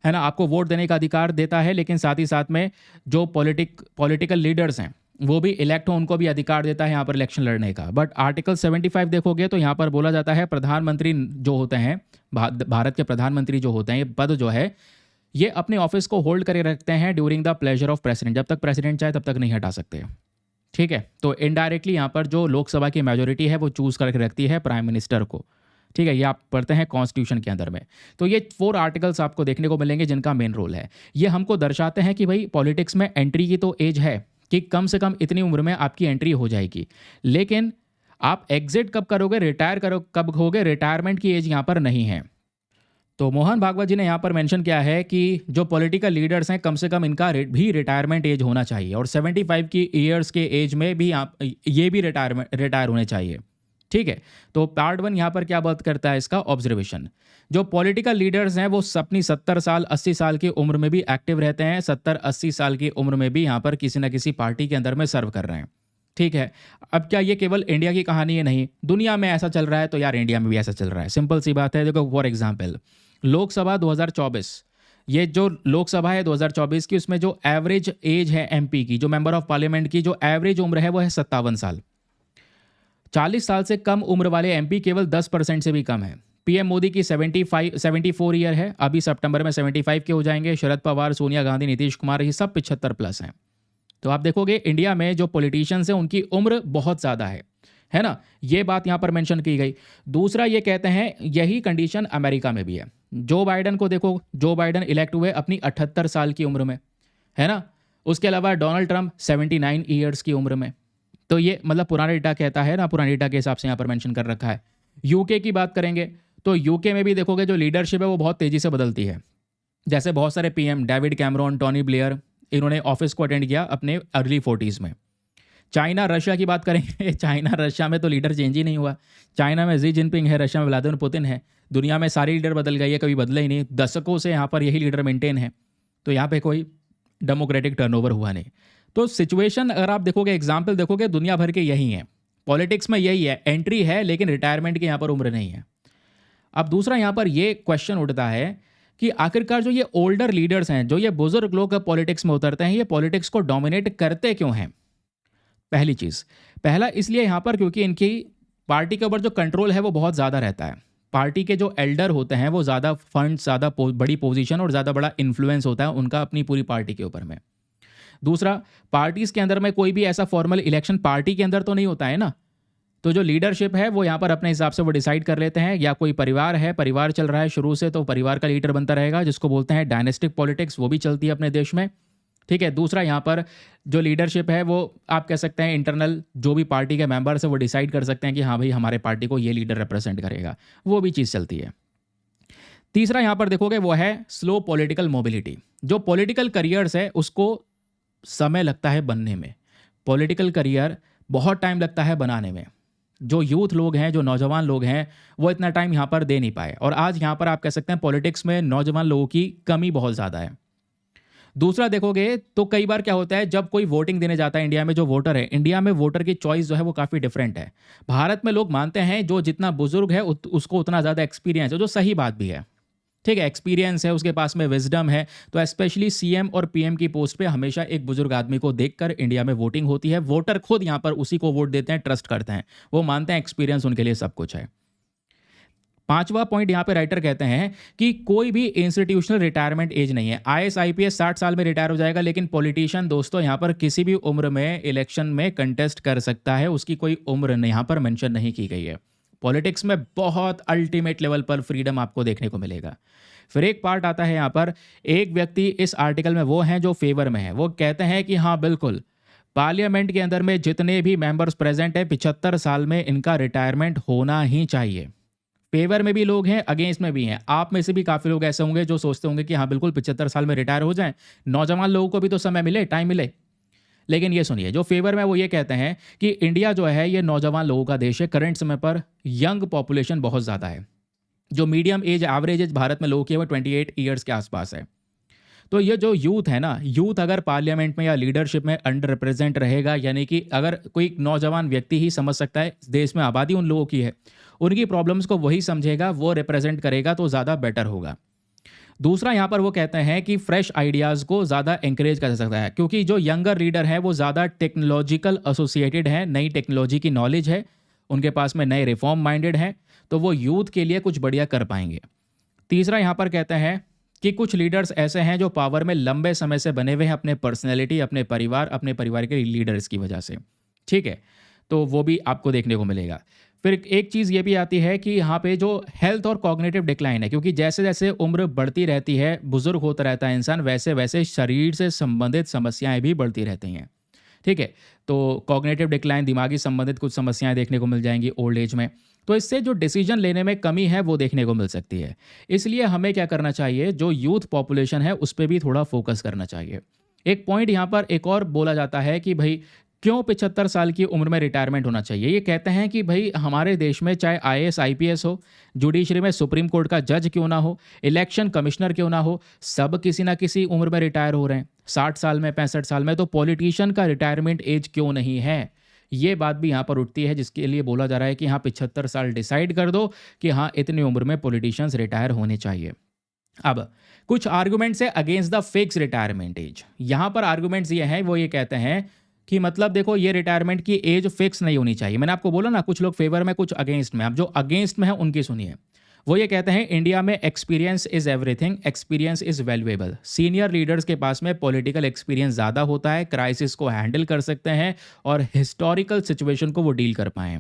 ना, आपको वोट देने का अधिकार देता है, लेकिन साथ ही साथ में जो पॉलिटिकल लीडर्स हैं वो भी इलेक्ट हो, उनको भी अधिकार देता है यहाँ पर इलेक्शन लड़ने का। बट आर्टिकल 75 देखोगे तो यहाँ पर बोला जाता है प्रधानमंत्री जो होते हैं, भारत के प्रधानमंत्री जो होते हैं, ये पद जो है ये अपने ऑफिस को होल्ड करे रखते हैं during the pleasure of president, जब तक प्रेसिडेंट चाहे तब तक नहीं हटा सकते। ठीक है। तो इनडायरेक्टली यहाँ पर जो लोकसभा की मेजोरिटी है वो चूज करके रखती है प्राइम मिनिस्टर को। ठीक है, ये आप पढ़ते हैं कॉन्स्टिट्यूशन के अंदर में। तो ये 4 आर्टिकल्स आपको देखने को मिलेंगे जिनका मेन रोल है, ये हमको दर्शाते हैं कि भाई पॉलिटिक्स में एंट्री की तो एज है कि कम से कम इतनी उम्र में आपकी एंट्री हो जाएगी, लेकिन आप एग्जिट कब करोगे, रिटायर करो कब होगे, रिटायरमेंट की एज यहाँ पर नहीं है। तो मोहन भागवत जी ने यहाँ पर मेंशन किया है कि जो पॉलिटिकल लीडर्स हैं कम से कम इनका भी रिटायरमेंट एज होना चाहिए और 75 की ईयर्स के एज में भी आप ये भी रिटायर होने चाहिए। ठीक है। तो पार्ट 1 यहाँ पर क्या बात करता है, इसका ऑब्जर्वेशन। जो पॉलिटिकल लीडर्स हैं वो अपनी 70 साल 80 साल की उम्र में भी एक्टिव रहते हैं, 70-80 साल की उम्र में भी यहाँ पर किसी ना किसी पार्टी के अंदर में सर्व कर रहे हैं। ठीक है। अब क्या ये केवल इंडिया की कहानी है? नहीं, दुनिया में ऐसा चल रहा है तो यार इंडिया में भी ऐसा चल रहा है। सिंपल सी बात है। देखो फॉर एग्जाम्पल लोकसभा 2024, ये जो लोकसभा है 2024 की, उसमें जो एवरेज एज है एमपी की, जो मेंबर ऑफ पार्लियामेंट की जो एवरेज उम्र है वो है 57 साल। 40 साल से कम उम्र वाले एमपी केवल 10% से भी कम है। पीएम मोदी की 74 ईयर है, अभी सितंबर में 75 के हो जाएंगे। शरद पवार, सोनिया गांधी, नीतीश कुमार, ये सब 75 प्लस हैं। तो आप देखोगे इंडिया में जो पॉलिटिशियंस हैं उनकी उम्र बहुत ज़्यादा है ना, ये बात यहाँ पर मेंशन की गई। दूसरा ये कहते हैं यही कंडीशन अमेरिका में भी है। जो बाइडन को देखो, जो बाइडन इलेक्ट हुए अपनी 78 साल की उम्र में, है ना। उसके अलावा डोनाल्ड ट्रंप 79 ईयर्स की उम्र में। तो ये मतलब पुराना डेटा कहता है ना, पुराने डेटा के हिसाब से यहाँ पर मेंशन कर रखा है। यूके की बात करेंगे तो यूके में भी देखोगे जो लीडरशिप है वो बहुत तेज़ी से बदलती है। जैसे बहुत सारे PM, David Cameron, Tony Blair, इन्होंने ऑफिस को अटेंड किया अपने अर्ली 40s में। चाइना रशिया की बात करेंगे चाइना रशिया में तो लीडर चेंज ही नहीं हुआ। चाइना में जी जिनपिंग है, रशिया में व्लादिमीर पुतिन है। दुनिया में सारी लीडर बदल गई है, कभी बदले ही नहीं। दशकों से यहाँ पर यही लीडर मेंटेन है। तो यहाँ पे कोई डेमोक्रेटिक टर्नओवर हुआ नहीं। तो सिचुएशन अगर आप देखोगे, एग्जाम्पल देखोगे, दुनिया भर के यही है। पॉलिटिक्स में यही है, एंट्री है लेकिन रिटायरमेंट की यहाँ पर उम्र नहीं है। अब दूसरा यहाँ पर ये क्वेश्चन उठता है कि आखिरकार जो ये ओल्डर लीडर्स हैं, जो ये बुजुर्ग लोग पॉलिटिक्स में उतरते हैं, ये पॉलिटिक्स को डोमिनेट करते क्यों हैं? पहली चीज़, पहला इसलिए यहाँ पर क्योंकि इनकी पार्टी के ऊपर जो कंट्रोल है वो बहुत ज़्यादा रहता है। पार्टी के जो एल्डर होते हैं वो ज़्यादा फंड, ज़्यादा बड़ी पोजीशन और ज़्यादा बड़ा इन्फ्लुएंस होता है उनका अपनी पूरी पार्टी के ऊपर में। दूसरा, पार्टीज़ के अंदर में कोई भी ऐसा फॉर्मल इलेक्शन पार्टी के अंदर तो नहीं होता है ना, तो जो लीडरशिप है वो यहाँ पर अपने हिसाब से वो डिसाइड कर लेते हैं। या कोई परिवार है, परिवार चल रहा है शुरू से, तो परिवार का लीडर बनता रहेगा, जिसको बोलते हैं डायनेस्टिक पॉलिटिक्स, वो भी चलती है अपने देश में। ठीक है। दूसरा, यहाँ पर जो लीडरशिप है वो आप कह सकते हैं इंटरनल, जो भी पार्टी के मेंबर्स है वो डिसाइड कर सकते हैं कि हाँ भाई हमारे पार्टी को ये लीडर रिप्रेजेंट करेगा, वो भी चीज़ चलती है। तीसरा यहाँ पर देखोगे वो है स्लो पॉलिटिकल मोबिलिटी। जो पॉलिटिकल करियर्स है उसको समय लगता है बनने में, पॉलिटिकल करियर बहुत टाइम लगता है बनाने में। जो यूथ लोग हैं, जो नौजवान लोग हैं, वो इतना टाइम यहाँ पर दे नहीं पाए, और आज यहाँ पर आप कह सकते हैं पॉलिटिक्स में नौजवान लोगों की कमी बहुत ज़्यादा है। दूसरा देखोगे तो कई बार क्या होता है, जब कोई वोटिंग देने जाता है, इंडिया में जो वोटर है, इंडिया में वोटर की चॉइस जो है वो काफ़ी डिफरेंट है। भारत में लोग मानते हैं जो जितना बुजुर्ग है उसको उतना ज़्यादा एक्सपीरियंस है, जो सही बात भी है। ठीक है, एक्सपीरियंस है, उसके पास में विजडम है, तो स्पेशली सीएम और पीएम की पोस्ट पे हमेशा एक बुजुर्ग आदमी को देखकर इंडिया में वोटिंग होती है। वोटर खुद यहाँ पर उसी को वोट देते हैं, ट्रस्ट करते हैं, वो मानते हैं एक्सपीरियंस उनके लिए सब कुछ है। पांचवा पॉइंट यहाँ पे राइटर कहते हैं कि कोई भी इंस्टीट्यूशनल रिटायरमेंट एज नहीं है। आईएएस आईपीएस 60 साल में रिटायर हो जाएगा, लेकिन पॉलिटिशियन दोस्तों यहाँ पर किसी भी उम्र में इलेक्शन में कंटेस्ट कर सकता है, उसकी कोई उम्र यहाँ पर मेंशन नहीं की गई है। पॉलिटिक्स में बहुत अल्टीमेट लेवल पर फ्रीडम आपको देखने को मिलेगा। फिर एक पार्ट आता है यहाँ पर, एक व्यक्ति इस आर्टिकल में वो हैं जो फेवर में है, वो कहते हैं कि हाँ बिल्कुल, पार्लियामेंट के अंदर में जितने भी मेंबर्स प्रेजेंट हैं 75 साल में इनका रिटायरमेंट होना ही चाहिए। फेवर में भी लोग हैं, अगेंस्ट में भी हैं। आप में से भी काफ़ी लोग ऐसे होंगे जो सोचते होंगे कि हाँ बिल्कुल 75 साल में रिटायर हो जाएं, नौजवान लोगों को भी तो समय मिले, टाइम मिले। लेकिन ये सुनिए, जो फेवर में वो ये कहते हैं कि इंडिया जो है ये नौजवान लोगों का देश है। करंट समय पर यंग पॉपुलेशन बहुत ज़्यादा है। जो medium age, average age Bharat में लोगों की है वो 28 ईयर्स के आसपास है। तो ये जो यूथ है ना, यूथ अगर पार्लियामेंट में या लीडरशिप में अंडर रिप्रेजेंट रहेगा, यानी कि अगर कोई नौजवान व्यक्ति ही समझ सकता है, देश में आबादी उन लोगों की है, उनकी प्रॉब्लम्स को वही समझेगा, वो रिप्रेजेंट करेगा, तो ज़्यादा बेटर होगा। दूसरा यहाँ पर वो कहते हैं कि फ्रेश आइडियाज़ को ज़्यादा इंकरेज कर सकता है, क्योंकि जो यंगर लीडर है वो ज़्यादा टेक्नोलॉजिकल एसोसिएटेड है, नई टेक्नोलॉजी की नॉलेज है, उनके पास में नए रिफॉर्म माइंडेड हैं, तो वो यूथ के लिए कुछ बढ़िया कर पाएंगे। तीसरा यहाँ पर कहते हैं कि कुछ लीडर्स ऐसे हैं जो पावर में लंबे समय से बने हुए हैं, अपने पर्सनैलिटी, अपने परिवार के लीडर्स की वजह से। ठीक है, तो वो भी आपको देखने को मिलेगा। फिर एक चीज़ ये भी आती है कि यहाँ पे जो हेल्थ और कॉग्निटिव डिक्लाइन है, क्योंकि जैसे जैसे उम्र बढ़ती रहती है, बुजुर्ग होता रहता है इंसान, वैसे वैसे शरीर से संबंधित समस्याएं भी बढ़ती रहती हैं। ठीक है, तो कॉग्निटिव डिक्लाइन, दिमागी संबंधित कुछ समस्याएं देखने को मिल जाएंगी ओल्ड एज में, तो इससे जो डिसीजन लेने में कमी है वो देखने को मिल सकती है। इसलिए हमें क्या करना चाहिए, जो यूथ पॉपुलेशन है उस पर भी थोड़ा फोकस करना चाहिए। एक पॉइंट यहाँ पर एक और बोला जाता है कि भाई क्यों 75 साल की उम्र में रिटायरमेंट होना चाहिए। ये कहते हैं कि भाई हमारे देश में चाहे आईएएस आईपीएस हो, जुडिशरी में सुप्रीम कोर्ट का जज क्यों ना हो, इलेक्शन कमिश्नर क्यों ना हो, सब किसी ना किसी उम्र में रिटायर हो रहे हैं, 60 साल में, 65 साल में, तो पॉलिटिशियन का रिटायरमेंट एज क्यों नहीं है। ये बात भी यहाँ पर उठती है, जिसके लिए बोला जा रहा है कि हाँ 75 साल डिसाइड कर दो कि हाँ इतनी उम्र में पॉलिटिशियंस रिटायर होने चाहिए। अब कुछ आर्गुमेंट्स है against the fix retirement age. यहाँ पर आर्गुमेंट्स ये हैं, वो ये कहते हैं कि मतलब देखो ये रिटायरमेंट की एज फिक्स नहीं होनी चाहिए। मैंने आपको बोला ना, कुछ लोग फेवर में, कुछ अगेंस्ट में। अब जो अगेंस्ट में है उनकी सुनिए। वो ये कहते हैं इंडिया में experience is everything, experience is valuable. Senior leaders के पास में पॉलिटिकल एक्सपीरियंस ज़्यादा होता है, क्राइसिस को हैंडल कर सकते हैं और हिस्टोरिकल सिचुएशन को वो डील कर पाएँ।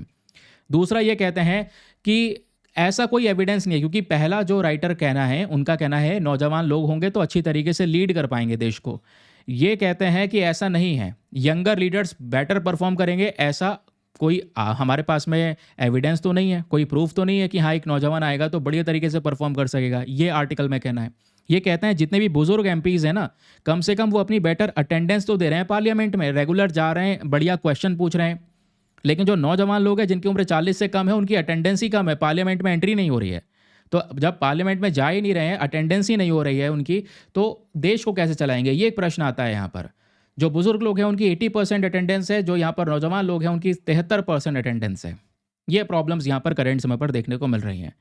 दूसरा ये कहते हैं कि ऐसा कोई एविडेंस नहीं है, क्योंकि पहला जो राइटर कहना है, उनका कहना है नौजवान लोग होंगे तो अच्छी तरीके से लीड कर पाएंगे देश को। ये कहते हैं कि ऐसा नहीं है, यंगर लीडर्स बेटर परफॉर्म करेंगे, ऐसा कोई हमारे पास में एविडेंस तो नहीं है, कोई प्रूफ तो नहीं है कि हाँ एक नौजवान आएगा तो बढ़िया तरीके से परफॉर्म कर सकेगा। ये आर्टिकल में कहना है। ये कहते हैं जितने भी बुजुर्ग एमपीज हैं ना, कम से कम वो अपनी बेटर अटेंडेंस तो दे रहे हैं पार्लियामेंट में, रेगुलर जा रहे हैं, बढ़िया क्वेश्चन पूछ रहे हैं। लेकिन जो नौजवान लोग हैं जिनकी उम्र 40 से कम है, उनकी अटेंडेंस ही कम है, पार्लियामेंट में एंट्री नहीं हो रही है। तो जब पार्लियामेंट में जा ही नहीं रहे हैं, अटेंडेंस ही नहीं हो रही है उनकी, तो देश को कैसे चलाएंगे, ये एक प्रश्न आता है यहाँ पर। जो बुजुर्ग लोग हैं उनकी 80% अटेंडेंस है, जो यहाँ पर नौजवान लोग हैं उनकी 73% अटेंडेंस है। ये प्रॉब्लम्स यहाँ पर करेंट समय पर देखने को मिल रही हैं।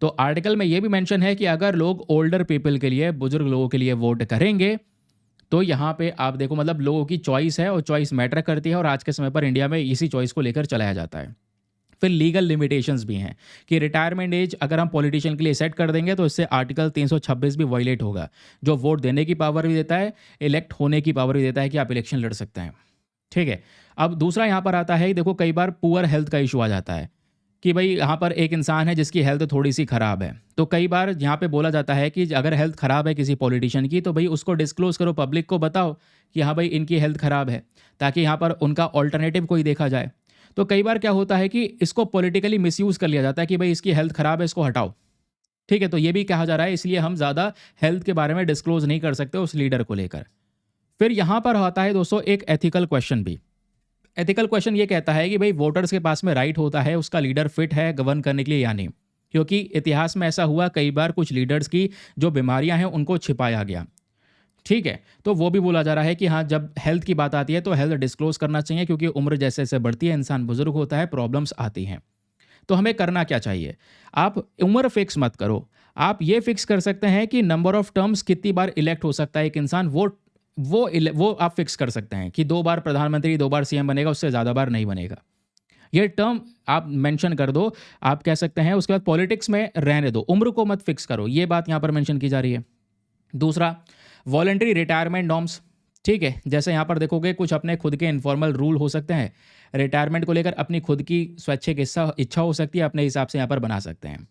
तो आर्टिकल में ये भी मेंशन है कि अगर लोग ओल्डर पीपल के लिए, बुजुर्ग लोगों के लिए वोट करेंगे, तो यहाँ पे आप देखो मतलब लोगों की चॉइस है और चॉइस मैटर करती है, और आज के समय पर इंडिया में इसी चॉइस को लेकर चलाया जाता है। फिर लीगल लिमिटेशंस भी हैं कि रिटायरमेंट एज अगर हम पॉलिटिशियन के लिए सेट कर देंगे तो इससे आर्टिकल 326 भी वायलेट होगा, जो वोट देने की पावर भी देता है, इलेक्ट होने की पावर भी देता है कि आप इलेक्शन लड़ सकते हैं। ठीक है। अब दूसरा यहाँ पर आता है, देखो कई बार पुअर हेल्थ का इशू आ जाता है कि भाई यहाँ पर एक इंसान है जिसकी हेल्थ थोड़ी सी ख़राब है, तो कई बार यहाँ पे बोला जाता है कि अगर हेल्थ ख़राब है किसी पॉलिटिशियन की, तो भाई उसको डिस्क्लोज़ करो, पब्लिक को बताओ कि हाँ भाई इनकी हेल्थ ख़राब है, ताकि यहाँ पर उनका ऑल्टरनेटिव कोई देखा जाए। तो कई बार क्या होता है कि इसको पॉलिटिकली मिसयूज़ कर लिया जाता है कि भाई इसकी हेल्थ ख़राब है, इसको हटाओ। ठीक है, तो ये भी कहा जा रहा है, इसलिए हम ज़्यादा हेल्थ के बारे में डिस्क्लोज़ नहीं कर सकते उस लीडर को लेकर। फिर यहाँ पर आता है दोस्तों एक एथिकल क्वेश्चन भी। एथिकल क्वेश्चन ये कहता है कि भाई वोटर्स के पास में राइट होता है उसका लीडर फिट है गवर्न करने के लिए या नहीं, क्योंकि इतिहास में ऐसा हुआ कई बार कुछ लीडर्स की जो बीमारियां हैं उनको छिपाया गया। ठीक है, तो वो भी बोला जा रहा है कि हाँ जब हेल्थ की बात आती है तो हेल्थ डिस्क्लोज करना चाहिए, क्योंकि उम्र जैसे जैसे बढ़ती है इंसान बुजुर्ग होता है, प्रॉब्लम्स आती हैं। तो हमें करना क्या चाहिए, आप उम्र फिक्स मत करो, आप ये फिक्स कर सकते हैं कि नंबर ऑफ टर्म्स कितनी बार इलेक्ट हो सकता है एक इंसान, वो आप फिक्स कर सकते हैं कि 2 बार प्रधानमंत्री 2 बार सीएम बनेगा, उससे ज़्यादा बार नहीं बनेगा। ये टर्म आप मेंशन कर दो, आप कह सकते हैं। उसके बाद पॉलिटिक्स में रहने दो, उम्र को मत फिक्स करो, ये बात यहाँ पर मेंशन की जा रही है। दूसरा, वॉलंटरी रिटायरमेंट नॉर्म्स। ठीक है, जैसे यहाँ पर देखोगे कुछ अपने खुद के इनफॉर्मल रूल हो सकते हैं, रिटायरमेंट को लेकर अपनी खुद की स्वैच्छिक इच्छा हो सकती है, अपने हिसाब से यहाँ पर बना सकते हैं।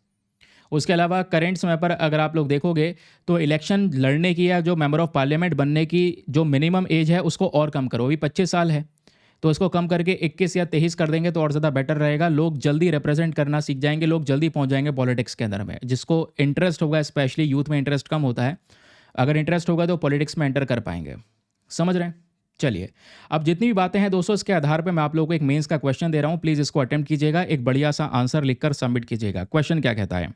उसके अलावा करेंट समय पर अगर आप लोग देखोगे तो इलेक्शन लड़ने की या जो मेंबर ऑफ पार्लियामेंट बनने की जो मिनिमम एज है उसको और कम करो। अभी 25 साल है, तो इसको कम करके 21 या 23 कर देंगे तो और ज़्यादा बेटर रहेगा। लोग जल्दी रिप्रेजेंट करना सीख जाएंगे, लोग जल्दी पहुंच जाएंगे पॉलिटिक्स के अंदर में। जिसको इंटरेस्ट होगा, स्पेशली यूथ में इंटरेस्ट कम होता है, अगर इंटरेस्ट होगा तो पॉलिटिक्स में एंटर कर पाएंगे। समझ रहे हैं? चलिए, अब जितनी भी बातें हैं दोस्तों, इसके आधार पर मैं आप लोगों को एक मेंस का क्वेश्चन दे रहा हूँ, प्लीज़ इसको अटेम्प्ट कीजिएगा, एक बढ़िया सा आंसर लिखकर सबमिट कीजिएगा। क्वेश्चन क्या कहता है,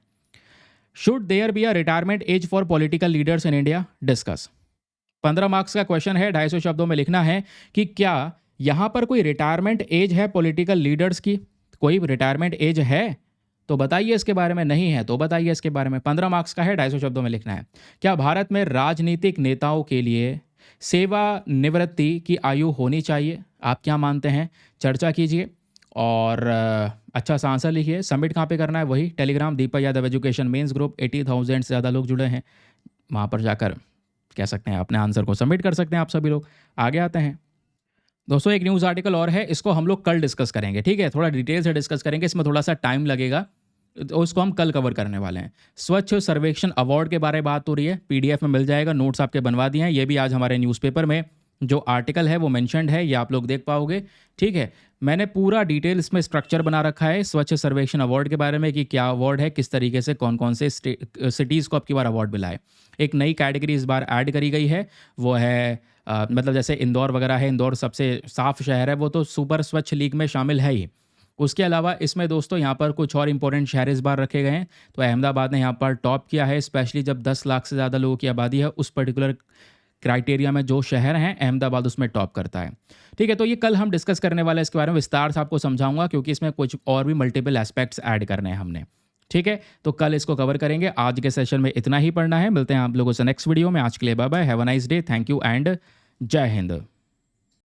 should there be a retirement age for political leaders in India, discuss. 15 marks का क्वेश्चन है, 250 शब्दों में लिखना है कि क्या यहाँ पर कोई रिटायरमेंट एज है पॉलिटिकल लीडर्स की, कोई रिटायरमेट एज है तो बताइए इसके बारे में, नहीं है तो बताइए इसके बारे में। 15 मार्क्स का है, 250 शब्दों में लिखना है। क्या भारत में राजनीतिक नेताओं के लिए सेवानिवृत्ति की आयु होनी चाहिए, आप क्या मानते हैं, चर्चा कीजिए और अच्छा सा आंसर लिखिए। सबमिट कहाँ पे करना है, वही Telegram Deepak Yadav education mains group, 80,000 से ज़्यादा लोग जुड़े हैं, वहाँ पर जाकर कह सकते हैं अपने आंसर को सबमिट कर सकते हैं आप सभी लोग। आगे आते हैं दोस्तों, एक न्यूज़ आर्टिकल और है, इसको हम लोग कल डिस्कस करेंगे। ठीक है, थोड़ा डिटेल से डिस्कस करेंगे, इसमें थोड़ा सा टाइम लगेगा, तो उसको हम कल कवर करने वाले हैं। स्वच्छ सर्वेक्षण अवार्ड के बारे में बात हो रही है, पीडीएफ में मिल जाएगा, नोट्स आपके बनवा दिए हैं, ये भी आज हमारे न्यूज़पेपर में जो आर्टिकल है वो मेंशन्ड है, ये आप लोग देख पाओगे। ठीक है, मैंने पूरा डिटेल इसमें स्ट्रक्चर बना रखा है स्वच्छ सर्वेक्षण अवार्ड के बारे में कि क्या अवार्ड है, किस तरीके से कौन कौन से सिटीज़ को अब की बार अवार्ड मिला है। एक नई कैटेगरी इस बार ऐड करी गई है, वो है मतलब जैसे इंदौर वगैरह है, इंदौर सबसे साफ़ शहर है, वो तो सुपर स्वच्छ लीग में शामिल है ही। उसके अलावा इसमें दोस्तों यहाँ पर कुछ और इंपॉर्टेंट शहर इस बार रखे गए हैं, तो अहमदाबाद ने यहाँ पर टॉप किया है, स्पेशली जब 10 लाख से ज़्यादा लोगों की आबादी है, उस पर्टिकुलर क्राइटेरिया में जो शहर हैं अहमदाबाद उसमें टॉप करता है। ठीक है, तो ये कल हम डिस्कस करने वाले हैं, इसके बारे में विस्तार से आपको समझाऊंगा, क्योंकि इसमें कुछ और भी मल्टीपल एस्पेक्ट्स ऐड करने हैं हमने। ठीक है, तो कल इसको कवर करेंगे। आज के सेशन में इतना ही पढ़ना है, मिलते हैं आप लोगों से नेक्स्ट वीडियो में। आज के लिए bye bye, have a nice day, thank you and Jai Hind.